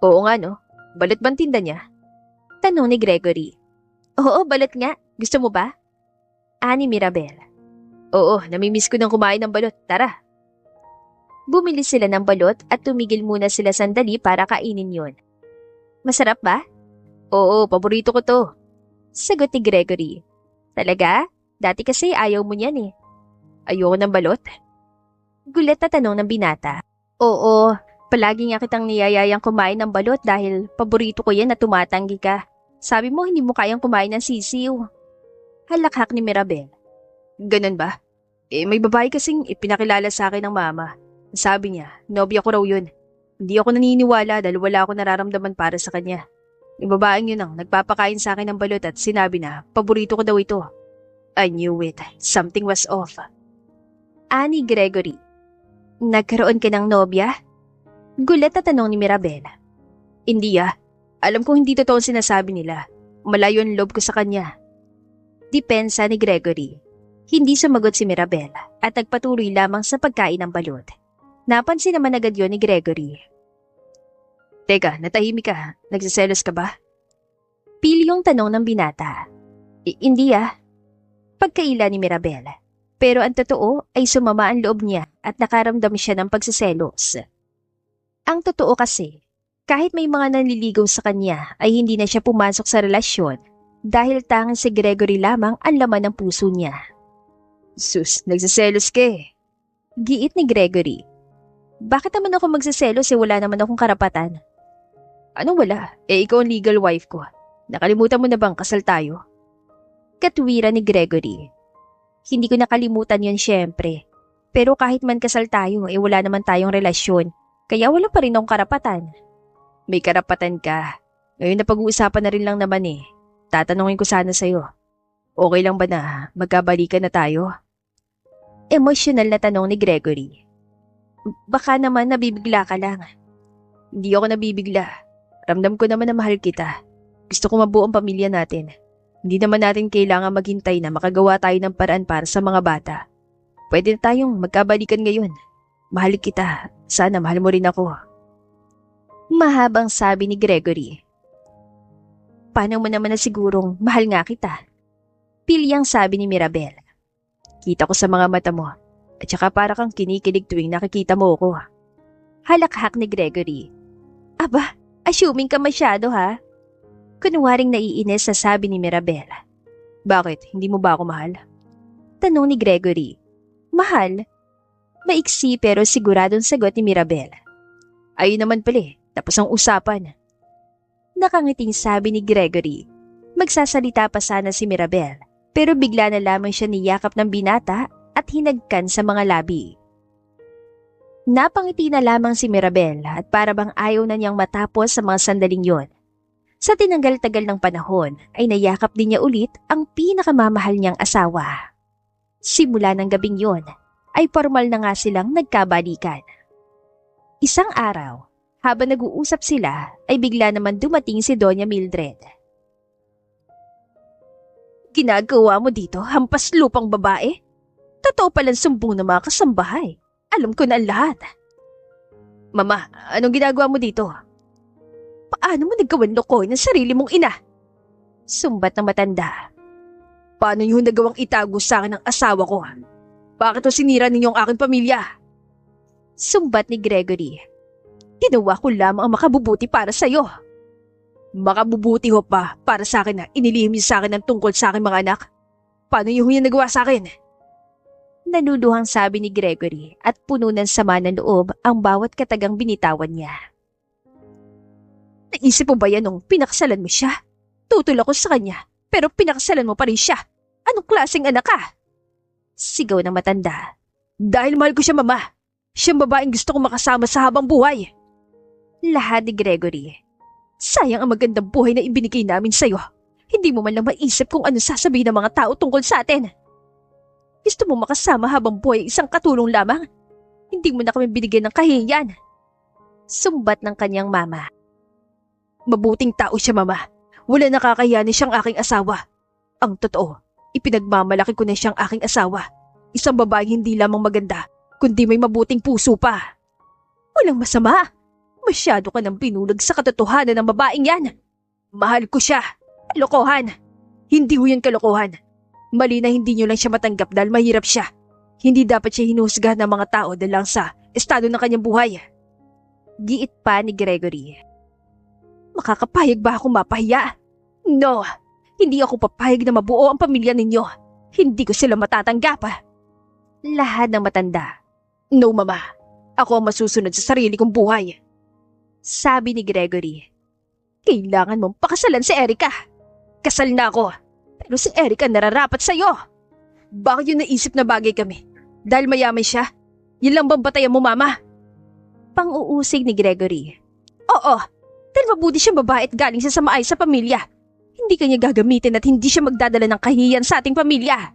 Oo nga no, balot bang tinda niya? Tanong ni Gregory. Oo, balot nga. Gusto mo ba? Ani Mirabel. Oo, namimiss ko ng kumain ng balot. Tara. Bumili sila ng balot at tumigil muna sila sandali para kainin yon. Masarap ba? Oo, paborito ko to. Sagot ni Gregory. Talaga? Dati kasi ayaw mo niyan eh. Ayoko ng balot? Gulat na tanong ng binata. Oo, palagi nga kitang niyayayang kumain ng balot dahil paborito ko yan na tumatanggi ka. Sabi mo hindi mo kayang kumain ng sisiw. Halakhak ni Mirabel. Ganun ba? May babae kasing ipinakilala sa akin ng mama. Sabi niya, nobya ko raw yun. Hindi ako naniniwala dahil wala ako nararamdaman para sa kanya. Yung babaeng yun ang nagpapakain sa akin ng balot at sinabi na paborito ko daw ito. I knew it. Something was off. Ani Gregory. Nagkaroon ka ng nobya? Gulat na tanong ni Mirabel. Hindi Alam kong hindi totoo ang sinasabi nila. Malayo ang loob ko sa kanya. Depensa ni Gregory. Hindi sumagot si Mirabel at nagpatuloy lamang sa pagkain ng balot. Napansin naman agad yon ni Gregory. Teka, natahimik ka. Nagsiselos ka ba? Pilyong tanong ng binata. Hindi Pagkaila ni Mirabel. Pero ang totoo ay sumama ang loob niya at nakaramdam siya ng pagsiselos. Ang totoo kasi, kahit may mga nanliligaw sa kanya ay hindi na siya pumasok sa relasyon dahil tanging si Gregory lamang ang laman ng puso niya. Sus, nagsiselos ka eh. Giit ni Gregory. Bakit naman ako magsiselos wala naman akong karapatan? Anong wala? Ikaw ang legal wife ko. Nakalimutan mo na bang kasal tayo? Katwiran ni Gregory. Hindi ko nakalimutan yon syempre. Pero kahit man kasal tayo wala naman tayong relasyon. Kaya wala pa rin akong karapatan. May karapatan ka. Ngayon na pag-uusapan na rin lang naman Tatanungin ko sana sa'yo. Okay lang ba na magkabalikan na tayo? Emosyonal na tanong ni Gregory. Baka naman nabibigla ka lang. Hindi ako nabibigla. Ramdam ko naman na mahal kita. Gusto ko mabuo ang pamilya natin. Hindi naman natin kailangan maghintay na makagawa tayo ng paraan para sa mga bata. Pwede na tayong magkabalikan ngayon. Mahal kita. Sana mahal mo rin ako. Mahabang sabi ni Gregory. Paano mo naman na sigurong mahal nga kita? Pilyang sabi ni Mirabel. Kita ko sa mga mata mo. At saka para kang kinikilig tuwing nakikita mo ako. Halakhak ni Gregory. Aba, assuming ka masyado Kunwaring naiinis sa sabi ni Mirabel. Bakit? Hindi mo ba ako mahal? Tanong ni Gregory. Mahal? Maiksi pero siguradong sagot ni Mirabel. Ayun naman pala tapos ang usapan. Nakangiting sabi ni Gregory. Magsasalita pa sana si Mirabel pero bigla na lamang siya niyakap ng binata at hinagkan sa mga labi. Napangiti na lamang si Mirabel at para bang ayaw na niyang matapos sa mga sandaling yon. Sa tinanggal-tagal ng panahon ay nayakap din niya ulit ang pinakamamahal niyang asawa. Simula ng gabing yon, ay formal na nga silang nagkabalikan. Isang araw, habang nag-uusap sila, ay bigla naman dumating si Doña Mildred. Ginagawa mo dito, hampas lupang babae? Totoo palang sumbong ng mga kasambahay. Alam ko na ang lahat. Mama, anong ginagawa mo dito? Paano mo nagawang lokoy ng sarili mong ina? Sumbat ng matanda. Paano niyo nagawang itago sa akin ang asawa ko? Bakit o sinira ninyo ang aking pamilya? Sumbat ni Gregory. Ginawa ko lamang ang makabubuti para sa'yo. Makabubuti ho pa para sa akin na inilihim niyo sa akin ang tungkol sa aking mga anak? Paano niyo yan nagawa sa akin? Naluluhang sabi ni Gregory at puno ng sama ng loob ang bawat katagang binitawan niya. Naisip mo ba yan nung pinakasalan mo siya? Tutol ako sa kanya pero pinakasalan mo pa rin siya. Anong klaseng anak ka? Sigaw ng matanda. Dahil mahal ko siya, mama. Siyang babaeng gusto kong makasama sa habang buhay. Lahad ni Gregory. Sayang ang magandang buhay na ibinigay namin sa'yo. Hindi mo man lang maisip kung ano sasabihin ng mga tao tungkol sa atin. Gusto mo makasama habang buhay isang katulong lamang? Hindi mo na kami binigyan ng kahihiyan. Sumbat ng kanyang mama. Mabuting tao siya, mama. Wala nakakayanin siyang aking asawa. Ang totoo, ipinagmamalaki ko na siyang aking asawa. Isang babaeng hindi lamang maganda, kundi may mabuting puso pa. Walang masama. Masyado ka nang binulag sa katotohanan ng babaeng yan. Mahal ko siya. Kalokohan. Hindi ho yun kalokohan. Mali na hindi nyo lang siya matanggap dahil mahirap siya. Hindi dapat siya hinusgahan ng mga tao dahil lang sa estado ng kanyang buhay. Giit pa ni Gregory. Makakapayag ba ako mapahiya? No, hindi ako papayag na mabuo ang pamilya ninyo. Hindi ko sila matatanggap. Lahad ng matanda. No, mama. Ako ang masusunod sa sarili kong buhay. Sabi ni Gregory. Kailangan mong pakasalan si Erica. Kasal na ako. Pero si Erica nararapat sa'yo. Bakit yung naisip na bagay kami? Dahil mayaman siya? Yan lang bang batayan mo, mama? Pang-uusig ni Gregory. Oo, dahil mabuti siyang babae at galing siya sa maayos sa pamilya. Hindi kanya gagamitin at hindi siya magdadala ng kahihiyan sa ating pamilya.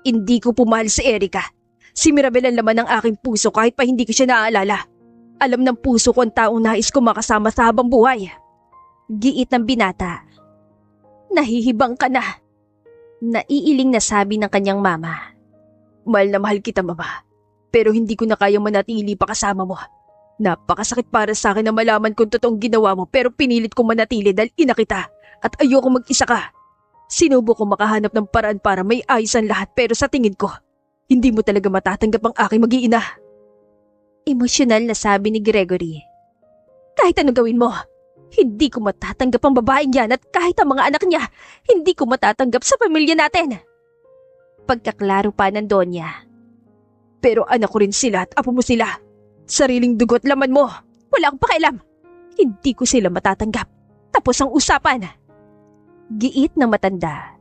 Hindi ko pumahal si Erica. Si Mirabel ang laman ng aking puso kahit pa hindi ko siya naaalala. Alam ng puso ko ang taong nais ko makasama sa habang buhay. Giit ng binata. Nahihibang ka na. Naiiling na sabi ng kanyang mama. Mahal na mahal kita, mama. Pero hindi ko na kayang manatili pa kasama mo. Napakasakit para sa akin na malaman kung totoong ginawa mo pero pinilit kong manatili dahil ina kita at ayoko mag-isa ka. Sinubo ko makahanap ng paraan para may ayos ang lahat pero sa tingin ko, hindi mo talaga matatanggap ang aking mag-iina. Emosyonal na sabi ni Gregory. Kahit anong gawin mo, hindi ko matatanggap ang babaeng yan at kahit ang mga anak niya, hindi ko matatanggap sa pamilya natin. Pagkaklaro pa ng Donya. Pero anak ko rin sila at apo mo sila. Sariling dugot laman mo. Wala akong pakialam. Hindi ko sila matatanggap. Tapos ang usapan. Giit ng matanda.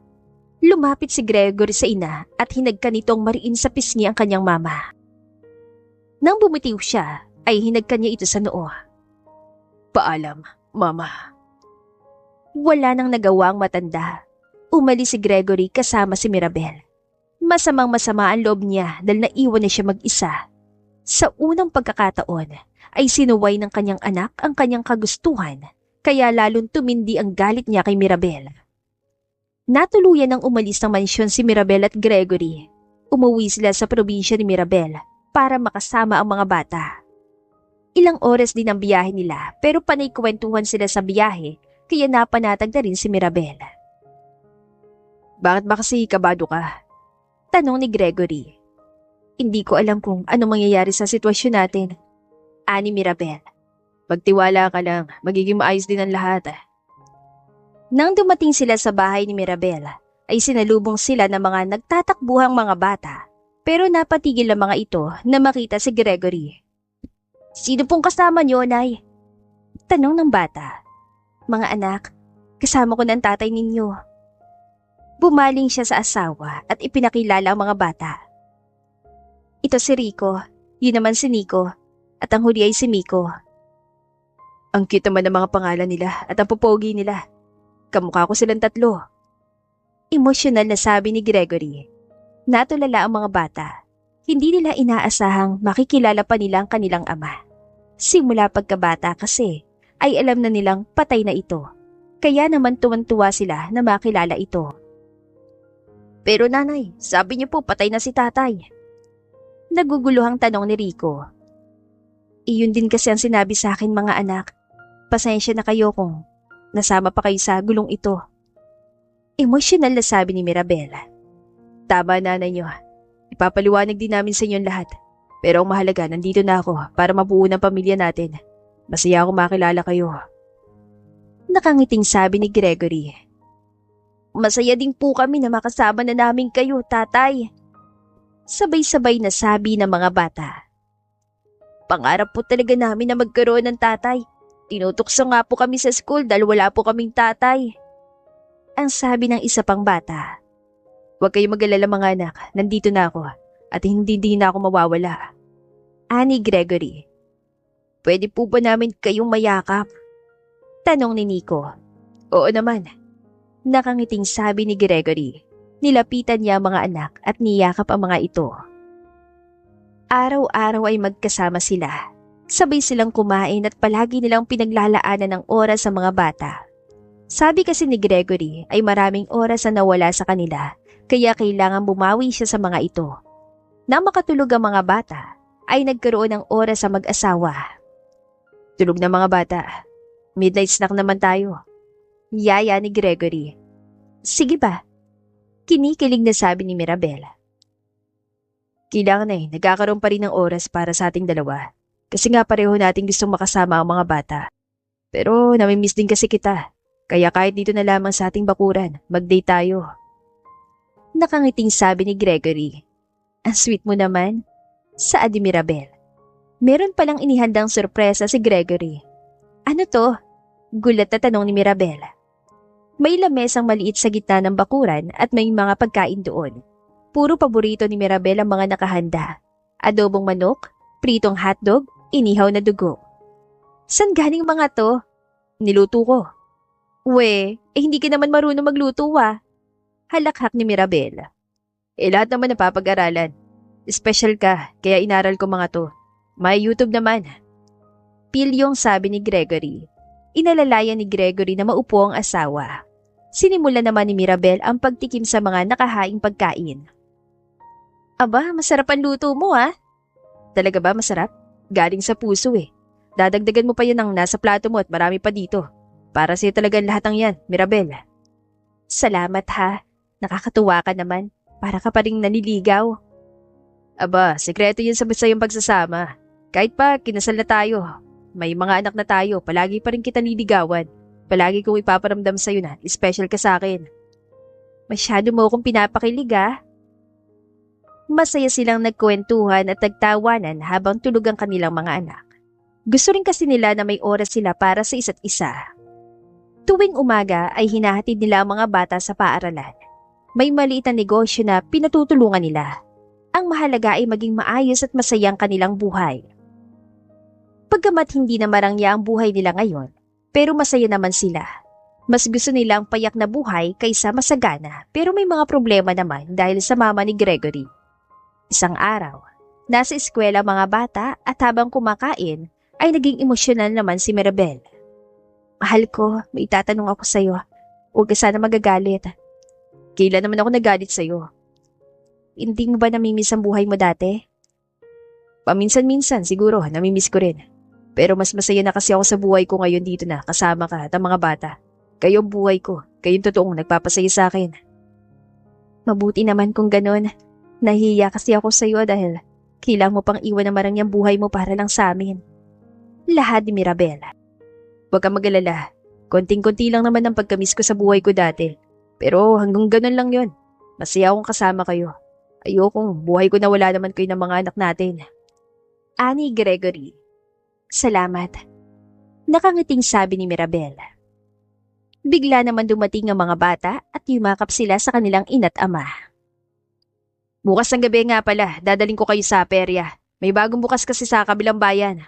Lumapit si Gregory sa ina at hinagka nitong mariin sa pisngi ang kanyang mama. Nang bumitiw siya, ay hinagka niya ito sa noo. Paalam, mama. Wala nang nagawa ang matanda. Umalis si Gregory kasama si Mirabel. Masamang-masama ang loob niya dahil naiwan na siya mag-isa. Sa unang pagkakataon ay sinuway ng kanyang anak ang kanyang kagustuhan kaya lalong tumindi ang galit niya kay Mirabel. Natuluyan ng umalis ng mansyon si Mirabel at Gregory. Umuwi sila sa probinsya ni Mirabel para makasama ang mga bata. Ilang oras din ang biyahe nila pero panay kwentuhan sila sa biyahe kaya napanatag na rin si Mirabel. Bakit ba kasi kabado ka? Tanong ni Gregory. Hindi ko alam kung ano mangyayari sa sitwasyon natin. Ani Mirabel. Magtiwala ka lang, magiging maayos din ang lahat. Nang dumating sila sa bahay ni Mirabel, ay sinalubong sila ng mga nagtatakbuhang mga bata. Pero napatigil ang mga ito na makita si Gregory. Sino pong kasama niyo, Nay? Tanong ng bata. Mga anak, kasama ko ng tatay ninyo. Bumaling siya sa asawa at ipinakilala ang mga bata. Ito si Rico, yun naman si Nico, at ang huli ay si Miko. Ang cute naman ng mga pangalan nila at ang popogi nila. Kamukha ko silang tatlo. Emosyonal na sabi ni Gregory. Natulala ang mga bata. Hindi nila inaasahang makikilala pa nila ang kanilang ama. Simula pagkabata kasi ay alam na nilang patay na ito. Kaya naman tuwan-tuwa sila na makilala ito. Pero nanay, sabi niyo po patay na si tatay. Naguguluhang tanong ni Rico. Iyon din kasi ang sinabi sa akin mga anak. Pasensya na kayo kung nasama pa kayo sa gulong ito. Emosyonal na sabi ni Mirabel. Tama nanay niyo. Ipapaliwanag din namin sa inyong lahat. Pero ang mahalaga, nandito na ako para mabuo ng pamilya natin. Masaya ako makilala kayo. Nakangiting sabi ni Gregory. Masaya din po kami na makasama na namin kayo, tatay. Sabay-sabay na sabi ng mga bata. Pangarap po talaga namin na magkaroon ng tatay. Tinutukso nga po kami sa school dahil wala po kaming tatay. Ang sabi ng isa pang bata. Huwag kayong mag-alala mga anak, nandito na ako at hindi na ako mawawala. Ani Gregory. Pwede po ba namin kayong mayakap? Tanong ni Nico. Oo naman. Nakangiting sabi ni Gregory. Nilapitan niya ang mga anak at niyakap ang mga ito. Araw-araw ay magkasama sila. Sabay silang kumain at palagi nilang pinaglalaanan ng oras sa mga bata. Sabi kasi ni Gregory ay maraming oras na nawala sa kanila. Kaya kailangan bumawi siya sa mga ito. Nang makatulog ang mga bata, ay nagkaroon ng oras sa mag-asawa. Tulog na mga bata. Midnight snack naman tayo. Yaya ni Gregory. Sige ba? Kinikilig na sabi ni Mirabel. Kailangan na nagkakaroon pa rin ng oras para sa ating dalawa. Kasi nga pareho nating gustong makasama ang mga bata. Pero namimiss din kasi kita. Kaya kahit dito na lamang sa ating bakuran, mag-date tayo. Nakangiting sabi ni Gregory. Ang sweet mo naman. Saad ni Mirabel. Meron palang inihandang sorpresa si Gregory. Ano to? Gulat na tanong ni Mirabel. May lamesang maliit sa gitna ng bakuran at may mga pagkain doon. Puro paborito ni Mirabel ang mga nakahanda. Adobong manok, pritong hotdog, inihaw na dugo. San galing mga to? Niluto ko. Hindi ka naman marunong magluto Halakhak ni Mirabel. Lahat naman napapag-aralan. Special ka, kaya inaral ko mga to. May YouTube naman. Pilyong sabi ni Gregory. Inalalayan ni Gregory na maupo ang asawa. Sinimula naman ni Mirabel ang pagtikim sa mga nakahaing pagkain. Aba, masarap ang luto mo Talaga ba masarap? Galing sa puso Dadagdagan mo pa yan ang nasa plato mo at marami pa dito. Para sa'yo talagang lahat ng yan, Mirabel. Salamat Nakakatuwa ka naman. Para ka pa rin naniligaw. Aba, sekreto yun sa masayang pagsasama. Kahit pa kinasal na tayo, may mga anak na tayo, palagi pa rin kita niligawan. Palagi kong ipaparamdam sa'yo na special ka sa akin. Masyado mo akong pinapakilig Masaya silang nagkwentuhan at nagtawanan habang tulog ang kanilang mga anak. Gusto rin kasi nila na may oras sila para sa isa't isa. Tuwing umaga ay hinahatid nila ang mga bata sa paaralan. May maliit na negosyo na pinatutulungan nila. Ang mahalaga ay maging maayos at masayang kanilang buhay. Pagkamat hindi na marangya ang buhay nila ngayon, pero masaya naman sila. Mas gusto nila ang payak na buhay kaysa masagana, pero may mga problema naman dahil sa mama ni Gregory. Isang araw, nasa eskwela mga bata at habang kumakain ay naging emosyonal naman si Mirabel. Mahal ko, may tatanong ako sa'yo. Huwag ka sana magagalit. Kailan naman ako nagalit sa'yo? Hindi mo ba namimiss ang buhay mo dati? Paminsan-minsan siguro, namimiss ko rin. Pero mas masaya na kasi ako sa buhay ko ngayon dito na kasama ka at ang mga bata. Kayo ang buhay ko, kayong totoong nagpapasaya sa akin. Mabuti naman kung ganon. Nahihiya kasi ako sa'yo dahil kailangan mo pang iwan na marangyang buhay mo para lang sa amin. Lahad ni Mirabel. Huwag kang mag-alala. Konting-konti lang naman ang pagkamiss ko sa buhay ko dati. Pero hanggang ganun lang yon. Masaya akong kasama kayo. Ayokong buhay ko na wala naman kayo ng mga anak natin. Ani Gregory. Salamat. Nakangiting sabi ni Mirabel. Bigla naman dumating ang mga bata at yumakap sila sa kanilang ina't ama. Bukas ng gabi nga pala, dadaling ko kayo sa perya. May bagong bukas kasi sa kabilang bayan.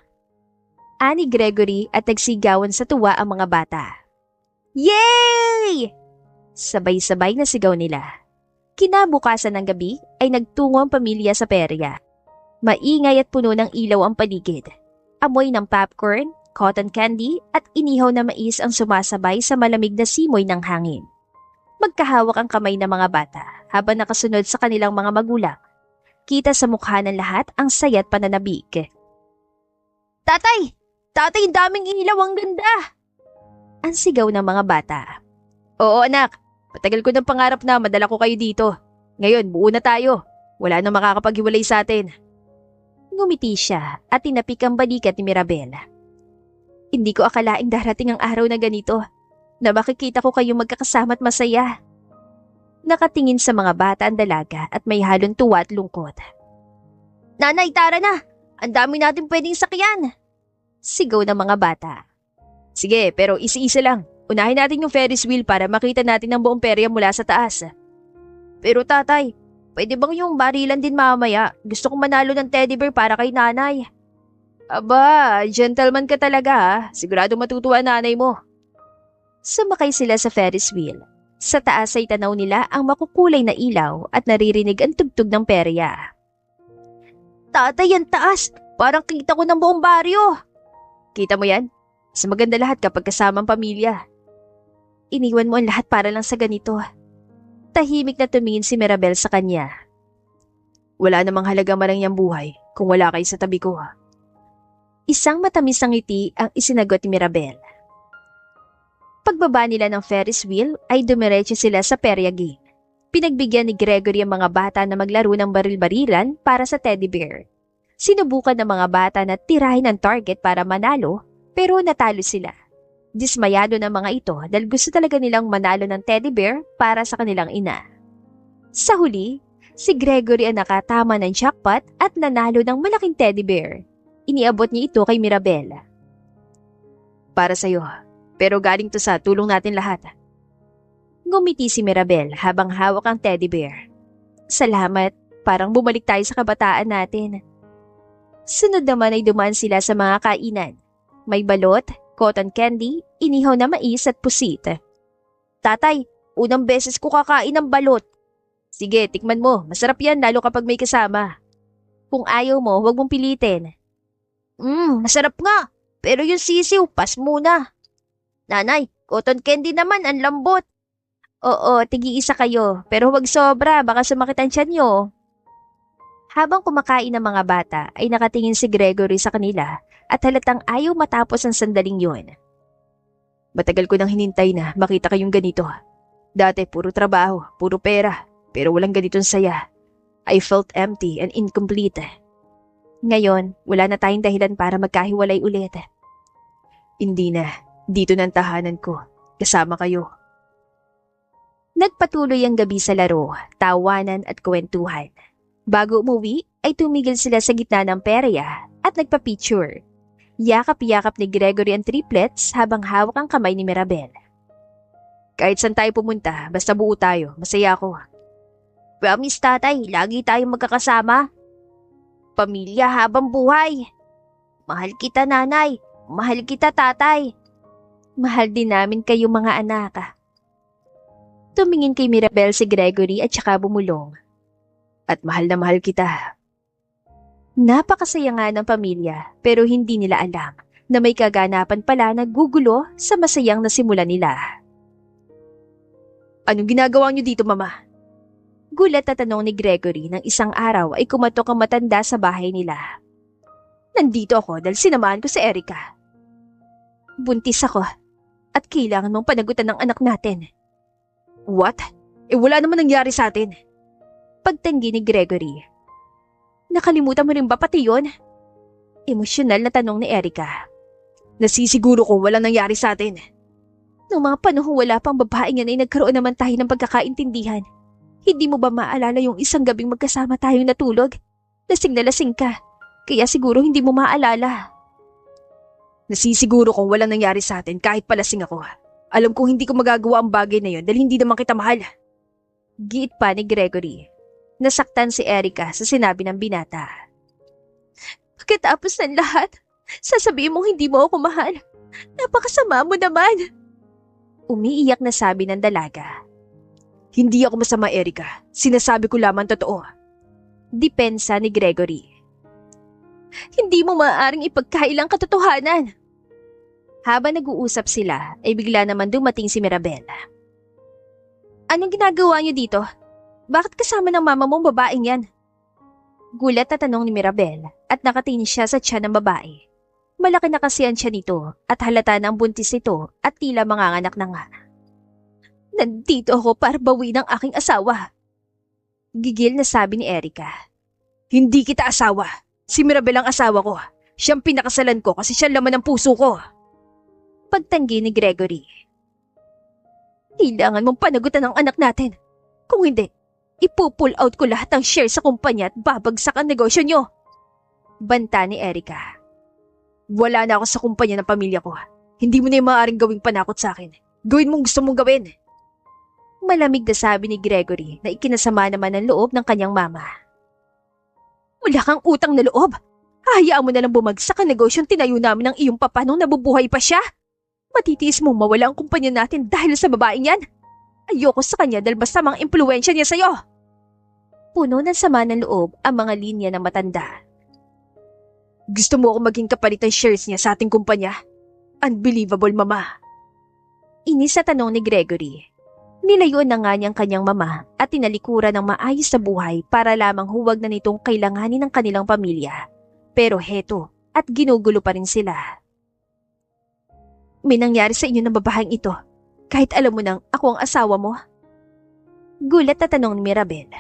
Ani Gregory at nagsigawan sa tuwa ang mga bata. Yay! Sabay-sabay na sigaw nila. Kinabukasan ng gabi ay nagtungo ang pamilya sa perya. Maingay at puno ng ilaw ang paligid. Amoy ng popcorn, cotton candy at inihaw na mais ang sumasabay sa malamig na simoy ng hangin. Magkahawak ang kamay ng mga bata habang nakasunod sa kanilang mga magulang. Kita sa mukha ng lahat ang saya at pananabik. Tatay! Tatay, daming ilaw, ang ganda! Ang sigaw ng mga bata. Oo anak, matagal ko ng pangarap na madala ko kayo dito. Ngayon, buo na tayo. Wala na makakapaghiwalay sa atin. Ngumiti siya at tinapik ang balikat ni Mirabel. Hindi ko akalaing darating ang araw na ganito, na makikita ko kayong magkakasama at masaya. Nakatingin sa mga bata ang dalaga at may halong tuwa at lungkot. Nanay, tara na! Ang dami natin pwedeng sakyan! Sigaw ng mga bata. Sige, pero isi-isa lang. Unahin natin yung Ferris wheel para makita natin ang buong perya mula sa taas. Pero tatay, pwede bang yung barilan din mamaya? Gusto kong manalo ng teddy bear para kay nanay. Aba, gentleman ka talaga ha. Sigurado matutuwa nanay mo. Sumakay sila sa Ferris wheel. Sa taas ay tanaw nila ang makukulay na ilaw at naririnig ang tugtog ng perya. Tatay, ang taas! Parang kita ko ng buong baryo! Kita mo yan? Mas maganda lahat kapag kasama ang pamilya. Iniwan mo ang lahat para lang sa ganito. Tahimik na tumingin si Mirabel sa kanya. Wala namang halagang marangyang buhay kung wala kayo sa tabi ko. Isang matamis ang ngiti ang isinagot ni Mirabel. Pagbaba nila ng Ferris wheel ay dumiretso sila sa perya game. Pinagbigyan ni Gregory ang mga bata na maglaro ng baril-barilan para sa teddy bear. Sinubukan ng mga bata na tirahin ang target para manalo, pero natalo sila. Dismayado ng mga ito dahil gusto talaga nilang manalo ng teddy bear para sa kanilang ina. Sa huli, si Gregory ang nakatama ng jackpot at nanalo ng malaking teddy bear. Iniabot niya ito kay Mirabel. Para sa'yo, pero galing to sa tulong natin lahat. Ngumiti si Mirabel habang hawak ang teddy bear. Salamat, parang bumalik tayo sa kabataan natin. Sunod naman ay dumaan sila sa mga kainan. May balot, cotton candy, inihaw na mais at pusit. Tatay, unang beses ko kakain ng balot. Sige, tikman mo. Masarap yan lalo kapag may kasama. Kung ayaw mo, huwag mong pilitin. Masarap nga. Pero yung sisiw, pas muna. Nanay, cotton candy naman, ang lambot. Oo, tigi-isa kayo. Pero huwag sobra, baka sumakit ang tiyan nyo. Habang kumakain ng mga bata, ay nakatingin si Gregory sa kanila at halatang ayaw matapos ang sandaling yun. Matagal ko nang hinintay na makita kayong ganito. Dati puro trabaho, puro pera, pero walang ganitong saya. I felt empty and incomplete. Ngayon, wala na tayong dahilan para magkahiwalay ulit. Hindi na, dito na ang tahanan ko, kasama kayo. Nagpatuloy ang gabi sa laro, tawanan at kwentuhan. Bago umuwi, ay tumigil sila sa gitna ng perya at nagpa-picture. Yakap-yakap ni Gregory ang triplets habang hawak ang kamay ni Mirabel. Kahit saan tayo pumunta, basta buo tayo, masaya ako. Promise tatay, lagi tayong magkakasama. Pamilya habang buhay. Mahal kita nanay, mahal kita tatay. Mahal din namin kayo mga anak. Tumingin kay Mirabel si Gregory at saka bumulong. At mahal na mahal kita. Napakasaya nga ng pamilya pero hindi nila alam na may kaganapan pala na gugulo sa masayang nasimula nila. Anong ginagawa niyo dito, Mama? Gulat na tanong ni Gregory nang isang araw ay kumatok ang matanda sa bahay nila. Nandito ako dahil sinamahan ko si Erica. Buntis ako at kailangan mong panagutan ng anak natin. What? Wala naman nangyari sa atin. Pagtanggi ni Gregory. Nakalimutan mo rin ba pati yun? Emosyonal na tanong ni Erica. Nasisiguro ko walang nangyari sa atin. Noong mga panahon wala pang babaeng yan ay nagkaroon naman tayo ng pagkakaintindihan. Hindi mo ba maalala yung isang gabing magkasama tayong natulog? Lasing na lasing ka, kaya siguro hindi mo maalala. Nasisiguro kong walang nangyari sa atin kahit palasing ako. Alam kong hindi ko magagawa ang bagay na yun dahil hindi naman kita mahal. Giit pa ni Gregory. Nasaktan si Erica sa sinabi ng binata. Pagkatapos ng lahat, sasabihin mong hindi mo ako mahal. Napakasama mo naman. Umiiyak na sabi ng dalaga. Hindi ako masama, Erica. Sinasabi ko lamang totoo. Depensa ni Gregory. Hindi mo maaaring ipagkailang katotohanan. Habang nag-uusap sila, ay bigla naman dumating si Mirabel. Anong ginagawa niyo dito? Bakit kasama ng mama mo ang babaeng yan? Gulat na tanong ni Mirabel at nakatingin siya sa tiyan ng babae. Malaki na kasi ang tiyan nito at halata na ang buntis nito at tila manganganak na nga. Nandito ako para bawiin ang aking asawa. Gigil na sabi ni Erica. Hindi kita asawa. Si Mirabel ang asawa ko. Siyang pinakasalan ko kasi siya laman ng puso ko. Pagtanggi ni Gregory. Kailangan mong panagutan ang anak natin. Kung hindi, ipupull out ko lahat ng share sa kumpanya at babagsak ang negosyo nyo. Banta ni Erica. Wala na ako sa kumpanya ng pamilya ko. Hindi mo na yung maaaring gawing panakot sa akin. Gawin mong gusto mong gawin. Malamig na sabi ni Gregory na ikinasama naman ang loob ng kanyang mama. Wala kang utang na loob. Hayaan mo na lang bumagsak ang negosyong tinayo namin ng iyong papa nung nabubuhay pa siya. Matitiis mong mawala ang kumpanya natin dahil sa babaeng yan. Ayoko sa kanya dahil basta mga impluensya niya sa'yo. Puno ng sama ng loob ang mga linya ng matanda. Gusto mo ako maging kapalit ng shares niya sa ating kumpanya? Unbelievable, mama. Inis sa tanong ni Gregory. Nilayuan na nga niyang kanyang mama at tinalikuran ng maayos na buhay para lamang huwag na nitong kailanganin ng kanilang pamilya. Pero heto, at ginugulo pa rin sila. May nangyari sa inyo ng babaeng ito, kahit alam mo nang ako ang asawa mo? Gulat na tanong ni Mirabel.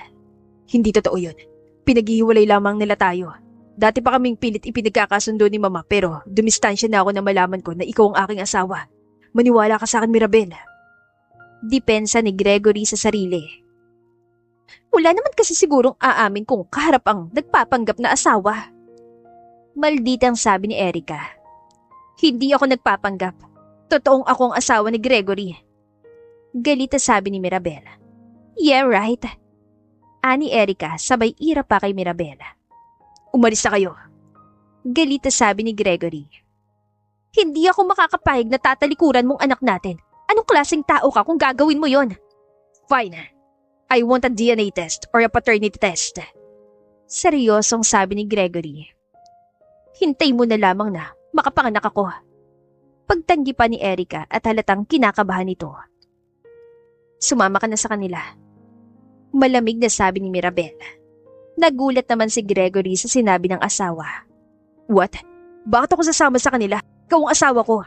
Hindi totoo yun. Pinaghihiwalay lamang nila tayo. Dati pa kaming pilit ipinagkakasundo ni mama pero dumistansya na ako na malaman ko na ikaw ang aking asawa. Maniwala ka sa akin, Mirabel. Depensa ni Gregory sa sarili. Wala naman kasi sigurong aamin kung kaharap ang nagpapanggap na asawa. Malditang sabi ni Erica. Hindi ako nagpapanggap. Totoong ako ang asawa ni Gregory. Galit na sabi ni Mirabel. Yeah, right. Ani Erica sabay ira pa kay Mirabel. Umalis na kayo. Galit na sabi ni Gregory. Hindi ako makakapayag na tatalikuran mong anak natin. Anong klaseng tao ka kung gagawin mo yon? Fine. I want a DNA test or a paternity test. Seryosong sabi ni Gregory. Hintay mo na lamang na makapanganak ako. Pagtanggi pa ni Erica at halatang kinakabahan nito. Sumama ka na sa kanila. Malamig na sabi ni Mirabel. Nagulat naman si Gregory sa sinabi ng asawa. What? Bakit ako sasama sa kanila? Ikaw ang asawa ko.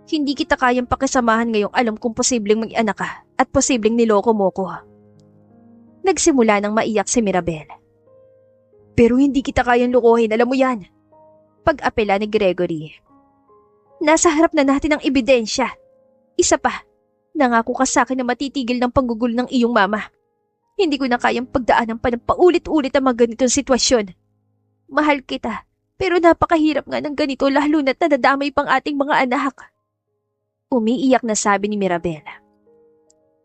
Hindi kita kayang pakisamahan ngayong alam kong posibleng mag-anak ka at posibleng niloko mo ko. Nagsimula nang maiyak si Mirabel. Pero hindi kita kayang lukohin, alam mo yan. Pag-apela ni Gregory. Nasa harap na natin ang ebidensya. Isa pa, nangako ka sa akin na matitigil ng panggugulo ng iyong mama. Hindi ko na kayang pagdaanan pa ng paulit-ulit ang mga ganitong sitwasyon. Mahal kita, pero napakahirap nga ng ganito lalo na't nadadamay pang ating mga anak. Umiiyak na sabi ni Mirabel.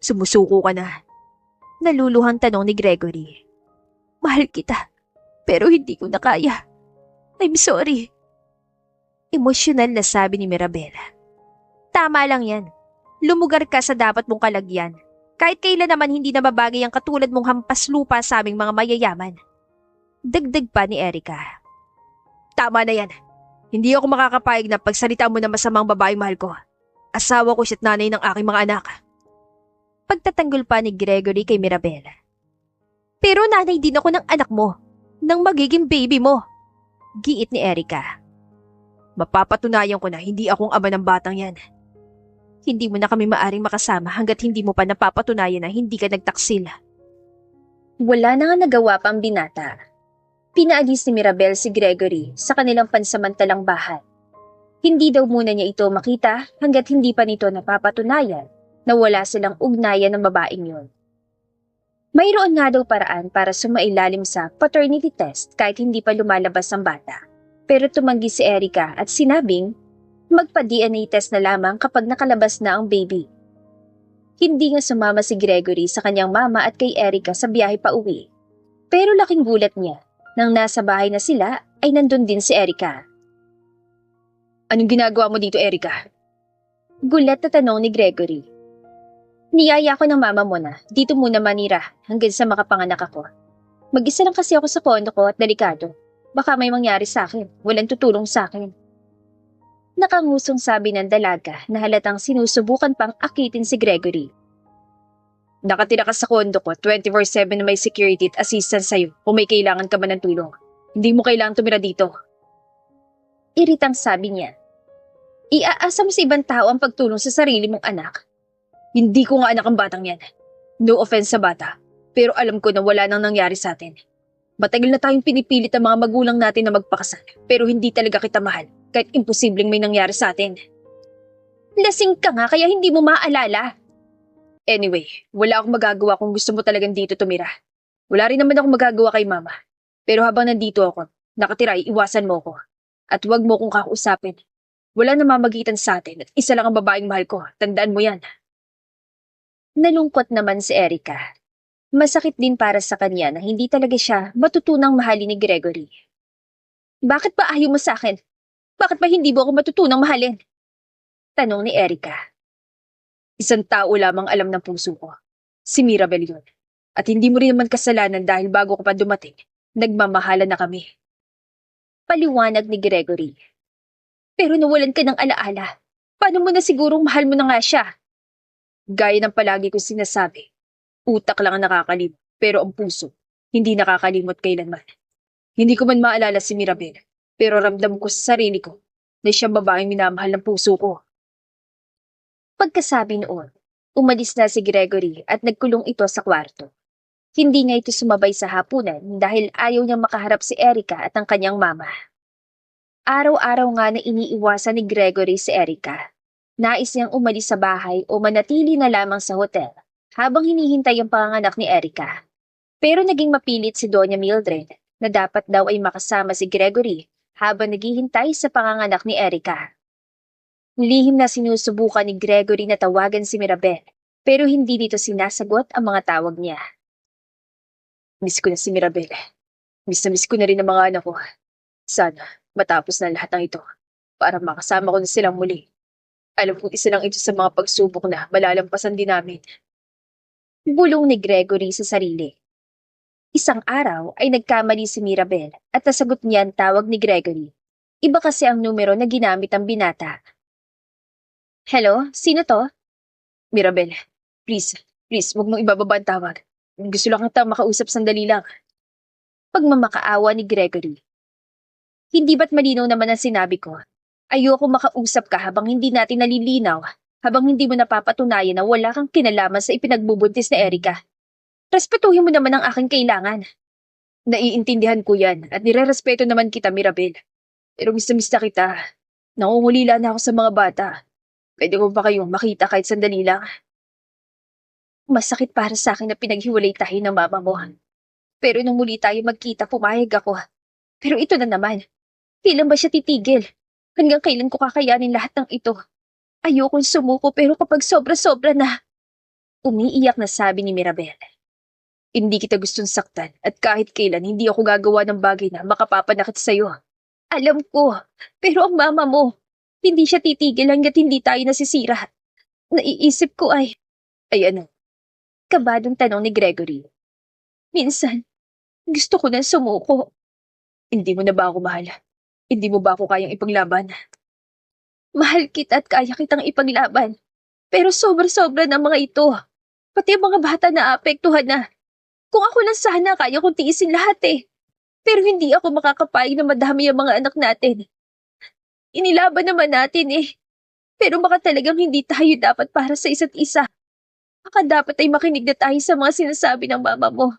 Sumusuko ka na. Naluluhang tanong ni Gregory. Mahal kita, pero hindi ko na kaya. I'm sorry. Emosyonal na sabi ni Mirabel. Tama lang yan. Lumugar ka sa dapat mong kalagyan. Kahit kailan naman hindi na babagay ang katulad mong hampas lupa sa aming mga mayayaman. Dagdag pa ni Erica. Tama na yan. Hindi ako makakapayag na pagsalita mo na masamang babaeng mahal ko. Asawa ko siya't nanay ng aking mga anak. Pagtatanggol pa ni Gregory kay Mirabel. Pero nanay din ako ng anak mo, ng magiging baby mo. Giit ni Erica. Mapapatunayan ko na hindi akong ama ng batang yan. Hindi mo na kami maaring makasama hanggat hindi mo pa napapatunayan na hindi ka nagtaksil. Wala na nga nagawa pa ang binata. Pinaalis ni Mirabel si Gregory sa kanilang pansamantalang bahay. Hindi daw muna niya ito makita hanggat hindi pa nito napapatunayan na wala silang ugnayan ng babaeng yun. Mayroon nga daw paraan para sumailalim sa paternity test kahit hindi pa lumalabas ang bata. Pero tumanggi si Erica at sinabing magpa-DNA test na lamang kapag nakalabas na ang baby. Hindi nga sumama si Gregory sa kanyang mama at kay Erica sa biyahe pa uwi. Pero laking gulat niya nang nasa bahay na sila ay nandun din si Erica. Anong ginagawa mo dito, Erica? Gulat na tanong ni Gregory. Niyaya ko ng mama mo na dito muna manira hanggang sa makapanganak ako. Mag-isa lang kasi ako sa kondo ko at delikado. Baka may mangyari sa akin. Walang tutulong sa akin. Nakangusong sabi ng dalaga na halatang sinusubukan pang akitin si Gregory. Nakatira ka sa kondo ko 24/7 na may security at assistance sa'yo kung may kailangan ka ba ng tulong. Hindi mo kailangan tumira dito. Iritang sabi niya. Iaasa mo sa ibang tao ang pagtulong sa sarili mong anak? Hindi ko nga anak ang batang yan. No offense sa bata, pero alam ko na wala nang nangyari sa atin. Matagal na tayong pinipilit ang mga magulang natin na magpakasal, pero hindi talaga kita mahal, kahit imposibleng may nangyari sa atin. Lasing ka nga kaya hindi mo maalala. Anyway, wala akong magagawa kung gusto mo talagang dito tumira. Wala rin naman akong magagawa kay mama. Pero habang nandito ako, nakatira, iwasan mo ko. At huwag mo kong kakausapin. Wala na mamagitan sa atin at isa lang ang babaeng mahal ko. Tandaan mo yan. Nalungkot naman si Erica. Masakit din para sa kanya na hindi talaga siya matutunang mahalin ni Gregory. Bakit ba ayaw mo sa akin? Bakit ba hindi mo ako matutunang mahalin? Tanong ni Erica. Isang tao lamang alam ng puso ko. Si Mirabel yun. At hindi mo rin naman kasalanan dahil bago ka pa dumating, nagmamahala na kami. Paliwanag ni Gregory. Pero nawalan ka ng alaala. Paano mo na sigurong mahal mo na nga siya? Gaya ng palagi kong sinasabi, utak lang ang nakakalimot, pero ang puso, hindi nakakalimot kailanman. Hindi ko man maalala si Mirabel, pero ramdam ko sa sarili ko na siyang babaeng minamahal ng puso ko. Pagkasabi noon, umalis na si Gregory at nagkulong ito sa kwarto. Hindi nga ito sumabay sa hapunan dahil ayaw niyang makaharap si Erica at ang kanyang mama. Araw-araw nga na iniiwasan ni Gregory si Erica. Nais niyang umalis sa bahay o manatili na lamang sa hotel habang hinihintay ang panganganak ni Erica. Pero naging mapilit si Doña Mildred na dapat daw ay makasama si Gregory habang naghihintay sa panganganak ni Erica. Lihim na sinusubukan ni Gregory na tawagan si Mirabel pero hindi dito sinasagot ang mga tawag niya. Miss ko na si Mirabel. Miss na miss ko na rin ang mga anak ko. Sana matapos na lahat ng ito para makasama ko na silang muli. Alam kong isa lang ito sa mga pagsubok na malalampasan din namin. Bulong ni Gregory sa sarili. Isang araw ay nagkamali si Mirabel at nasagot niya ang tawag ni Gregory. Iba kasi ang numero na ginamit ang binata. Hello? Sino to? Mirabel, please, huwag mong ibababa ang tawag. Gusto lang kitang makausap sandali lang. Pagmamakaawa ni Gregory. Hindi ba't malinaw naman ang sinabi ko? Ayoko makausap ka habang hindi natin nalilinaw, habang hindi mo napapatunayan na wala kang kinalaman sa ipinagbubuntis ni Erica. Respetuhin mo naman ang aking kailangan. Naiintindihan ko yan at nirerespeto naman kita, Mirabel. Pero miss na kita. Nangungulila na ako sa mga bata. Pwede ko ba kayong makita kahit sandali lang? Masakit para sa akin na pinaghiwalay tayo ng mama mo. Pero nung muli tayo magkita, pumayag ako. Pero ito na naman. Kailan ba siya titigil? Hanggang kailan ko kakayanin lahat ng ito? Ayokong sumuko pero kapag sobra-sobra na. Umiiyak na sabi ni Mirabel. Hindi kita gustong saktan at kahit kailan hindi ako gagawa ng bagay na makapapanakit sa'yo. Alam ko, pero ang mama mo, hindi siya titigil hanggat hindi tayo nasisira. Naiisip ko ay ano? Kabadong tanong ni Gregory. Minsan, gusto ko na sumuko. Hindi mo na ba ako mahal? Hindi mo ba ako kayang ipaglaban? Mahal kita at kaya kitang ipaglaban. Pero sobra-sobra na mga ito. Pati ang mga bata na apektuhan na. Kung ako lang sana, kaya kong tiisin lahat eh. Pero hindi ako makakapayag na madami ang mga anak natin. Inilaban naman natin eh. Pero baka talagang hindi tayo dapat para sa isa't isa. Baka dapat ay makinig na tayo sa mga sinasabi ng mama mo.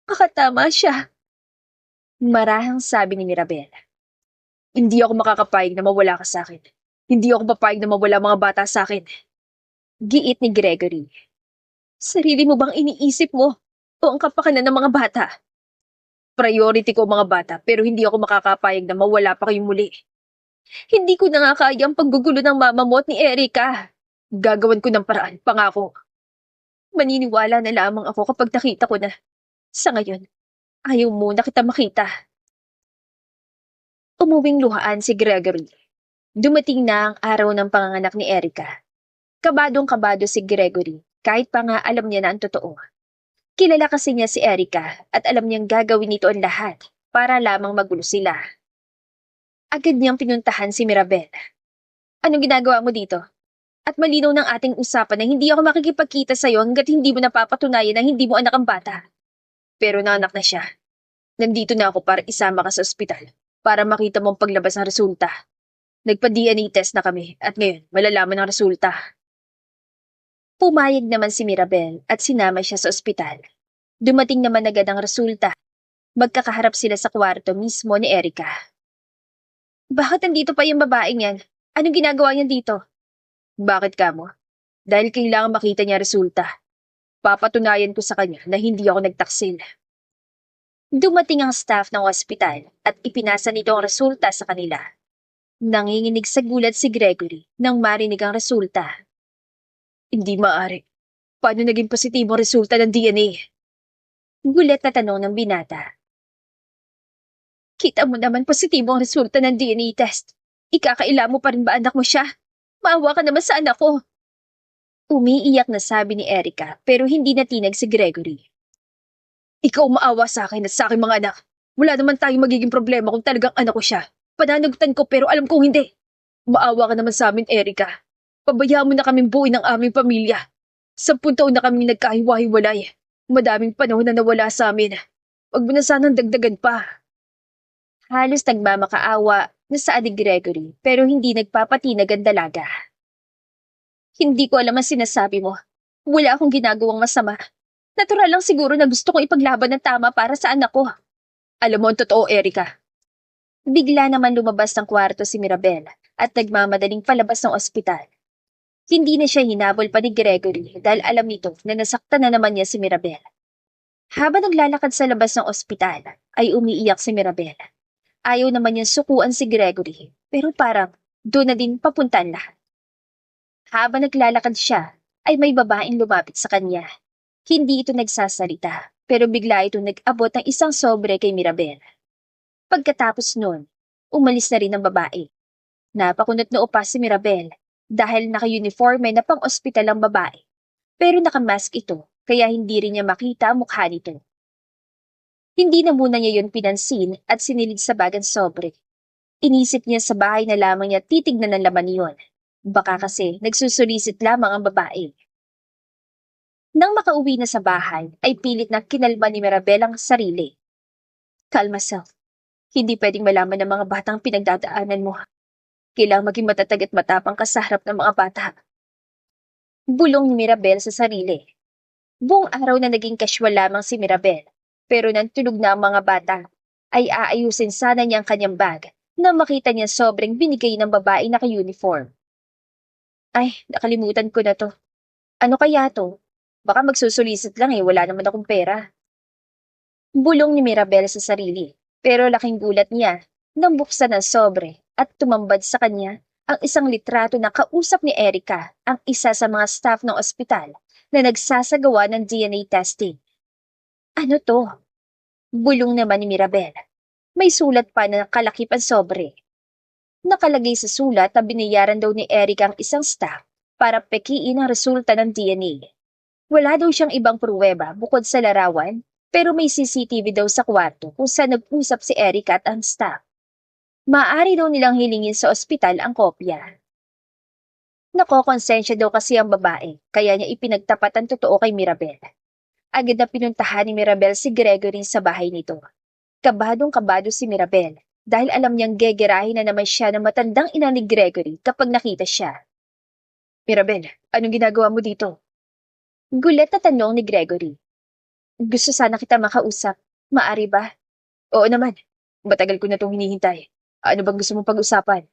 Baka tama siya. Marahang sabi ni Mirabel. Hindi ako makakapayag na mawala ka sa akin. Hindi ako papayag na mawala mga bata sa akin. Giit ni Gregory. Sarili mo bang iniisip mo? O ang kapakanan ng mga bata? Priority ko mga bata pero hindi ako makakapayag na mawala pa kayong muli. Hindi ko na nga kaya ang paggugulo ng mama mo at ni Erica. Gagawan ko ng paraan, pangako. Maniniwala na lamang ako kapag nakita ko na. Sa ngayon, ayaw mo na kita makita. Umuwing luhaan si Gregory. Dumating na ang araw ng panganganak ni Erica. Kabadong-kabado si Gregory kahit pa nga alam niya na ang totoo. Kilala kasi niya si Erica at alam niyang gagawin nito ang lahat para lamang magulo sila. Agad niyang pinuntahan si Mirabel. Anong ginagawa mo dito? At malinaw ng ating usapan na hindi ako makikipagkita sa'yo hanggat hindi mo napapatunayan na hindi mo anak ang bata. Pero naanak na siya. Nandito na ako para isama ka sa ospital para makita mo ang paglabas ng resulta. Nagpa-DNA test na kami at ngayon malalaman ang resulta. Pumayag naman si Mirabel at sinama siya sa ospital. Dumating naman agad ang resulta. Magkakaharap sila sa kwarto mismo ni Erica. Bakit nandito pa yung babaeng yan? Anong ginagawa niya dito? Bakit ka mo? Dahil kailangan makita niya resulta. Papatunayan ko sa kanya na hindi ako nagtaksil. Dumating ang staff ng ospital at ipinasa nito ang resulta sa kanila. Nanginginig sa gulat si Gregory nang marinig ang resulta. Hindi maaari. Paano naging positibo ang resulta ng DNA? Gulat na tanong ng binata. Kita mo naman positibo ang resulta ng DNA test. Ikakaila mo pa rin ba anak mo siya? Maawa ka naman sa anak ko. Umiiyak na sabi ni Erica pero hindi natinag si Gregory. Ikaw maawa sa akin at sa aking mga anak. Wala naman tayong magiging problema kung talagang anak ko siya. Pananagutan ko pero alam kong hindi. Maawa ka naman sa amin, Erica. Pabayaan mo na kaming buuin ang aming pamilya. 10 taon na kami nagkahiwa-hiwalay. Madaming panahon na nawala sa amin. Huwag mo na sanang dagdagan pa. Halos nagmamakaawa na sa adik Gregory pero hindi nagpapatinag ang dalaga. Hindi ko alam ang sinasabi mo. Wala akong ginagawang masama. Natural lang siguro na gusto kong ipaglaban ng tama para sa anak ko. Alam mo ang totoo, Erica. Bigla naman lumabas ng kwarto si Mirabel at nagmamadaling palabas ng ospital. Hindi na siya hinabol pa ni Gregory dahil alam nito na nasaktan na naman niya si Mirabel. Habang naglalakad sa labas ng ospital, ay umiiyak si Mirabel. Ayaw naman niyang sukuan si Gregory, pero parang doon na din papuntan lahat. Habang naglalakad siya, ay may babaeng lumapit sa kanya. Hindi ito nagsasalita, pero bigla ito nag-abot ng isang sobre kay Mirabel. Pagkatapos nun, umalis na rin ang babae. Napakunot na upa si Mirabel dahil naka-uniforme na pang-ospital ang babae. Pero nakamask ito, kaya hindi rin niya makita ang mukha nito. Hindi na muna niya yun pinansin at sinilid sa bag ang sobre. Inisip niya sa bahay na lamang niya titignan ng laman niyon. Baka kasi nagsusulisit lamang ang babae. Nang makauwi na sa bahay, ay pilit na kinalma ni Mirabel ang sarili. Calm myself. Hindi pwedeng malaman ng mga batang pinagdadaanan mo. Kailangang maging matatag at matapang ka sa harap ng mga bata. Bulong ni Mirabel sa sarili. Buong araw na naging casual lamang si Mirabel, pero nang tulog na ang mga bata, ay aayusin sana niya ang kanyang bag na makita niya sobrang binigay ng babae na ka-uniform. Ay, nakalimutan ko na to. Ano kaya to? Baka magsusulisit lang wala naman akong pera. Bulong ni Mirabel sa sarili, pero laking gulat niya nang buksan ang sobre at tumambad sa kanya ang isang litrato na kausap ni Erica, ang isa sa mga staff ng ospital na nagsasagawa ng DNA testing. Ano to? Bulong naman ni Mirabel. May sulat pa na kalakip ang sobre. Nakalagay sa sulat na binayaran daw ni Erica ang isang staff para pekiin ang resulta ng DNA. Wala daw siyang ibang pruweba bukod sa larawan, pero may CCTV daw sa kwarto kung saan nag-usap si Erica at ang staff. Maaari daw nilang hilingin sa ospital ang kopya. Nakokonsensya daw kasi ang babae, kaya niya ipinagtapat ang totoo kay Mirabel. Agad na pinuntahan ni Mirabel si Gregory sa bahay nito. Kabadong-kabado si Mirabel dahil alam niyang gegerahin na naman siya ng matandang ina ni Gregory kapag nakita siya. Mirabel, anong ginagawa mo dito? Gulat na tanong ni Gregory. Gusto sana kita makausap. Maari ba? Oo naman. Matagal ko na itong hinihintay. Ano bang gusto mong pag-usapan?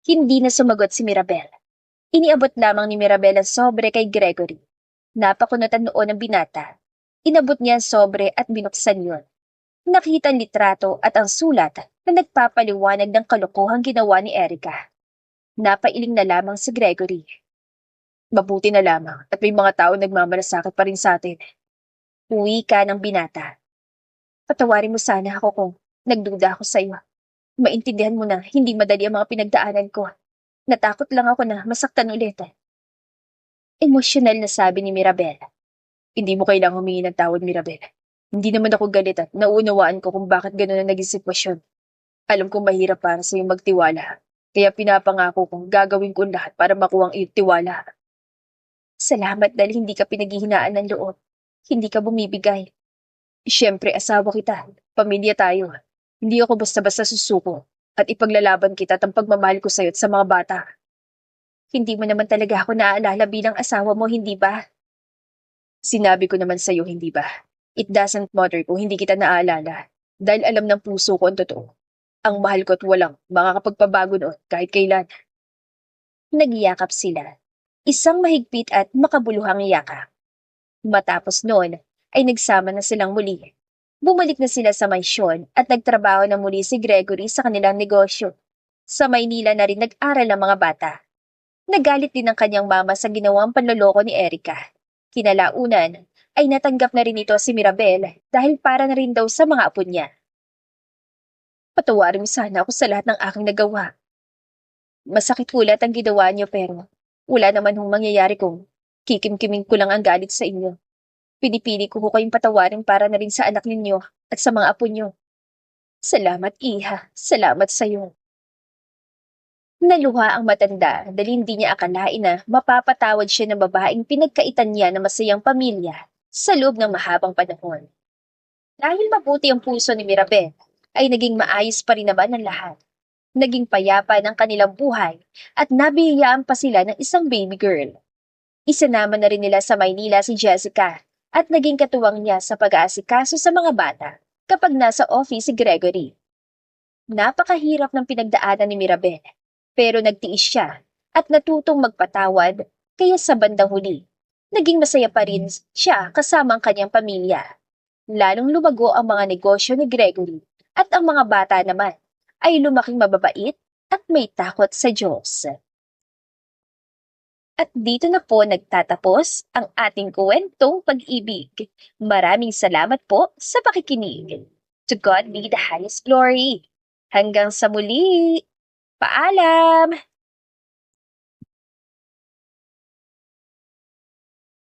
Hindi na sumagot si Mirabel. Iniabot lamang ni Mirabel ang sobre kay Gregory. Napakunutan noon ang binata. Inabot niya ang sobre at binuksan yun. Nakita ang litrato at ang sulat na nagpapaliwanag ng kalokohang ginawa ni Erica. Napailing na lamang si Gregory. Mabuti na lamang at may mga tao nagmamalasakit pa rin sa atin. Uwi ka ng binata. Patawarin mo sana ako kung nagduda ako sa iyo. Maintindihan mo na hindi madali ang mga pinagdaanan ko. Natakot lang ako na masaktan ulit. Emosyonal na sabi ni Mirabel. Hindi mo kailangang humingi ng tawad, Mirabel. Hindi naman ako galit at nauunawaan ko kung bakit gano'n ang naging sitwasyon. Alam kong mahirap para sa'yo magtiwala. Kaya pinapangako kong gagawin ko ang lahat para makuha ang iyong tiwala. Salamat dahil hindi ka pinaghihinaan ng loob. Hindi ka bumibigay. Siyempre, asawa kita. Pamilya tayo. Hindi ako basta-basta susuko. At ipaglalaban kita at ang pagmamahal ko sa'yo at sa mga bata. Hindi mo naman talaga ako naaalala bilang asawa mo, hindi ba? Sinabi ko naman sa'yo, hindi ba? It doesn't matter kung hindi kita naaalala. Dahil alam ng puso ko ang totoo. Ang mahal ko at walang makakapagpabago noon kahit kailan. Nagyakap sila. Isang mahigpit at makabuluhang yakap. Matapos noon, ay nagsama na silang muli. Bumalik na sila sa mansyon at nagtrabaho na muli si Gregory sa kanilang negosyo. Sa Maynila na rin nag-aral ang mga bata. Nagalit din ang kanyang mama sa ginawang panloloko ni Erica. Kinalaunan, ay natanggap na rin ito si Mirabel dahil para na rin daw sa mga apo niya. Patawarin mo sana ako sa lahat ng aking nagawa. Masakit ulat ang ginawa niyo pero wala naman hong mangyayari kung kikimkiming ko lang ang galit sa inyo. Pinipili ko kayong patawarin para na rin sa anak ninyo at sa mga apo niyo. Salamat, Iha. Salamat sa iyo. Naluha ang matanda dahil hindi niya akalain na mapapatawad siya ng babaeng pinagkaitan niya ng masayang pamilya sa loob ng mahabang panahon. Dahil mabuti ang puso ni Mirabel, ay naging maayos pa rin naman ang lahat. Naging payapa ng kanilang buhay at nabihiyaan pa sila ng isang baby girl. Isinama na rin nila sa Maynila si Jessica at naging katuwang niya sa pag-aasikaso sa mga bata kapag nasa office si Gregory. Napakahirap ng pinagdaanan ni Mirabel, pero nagtiis siya at natutong magpatawad kaya sa bandang huli. Naging masaya pa rin siya kasama ang kanyang pamilya. Lalong lumago ang mga negosyo ni Gregory at ang mga bata naman ay lumaking mababait at may takot sa Diyos. At dito na po nagtatapos ang ating kwentong pag-ibig. Maraming salamat po sa pakikinig. To God be the highest glory. Hanggang sa muli. Paalam!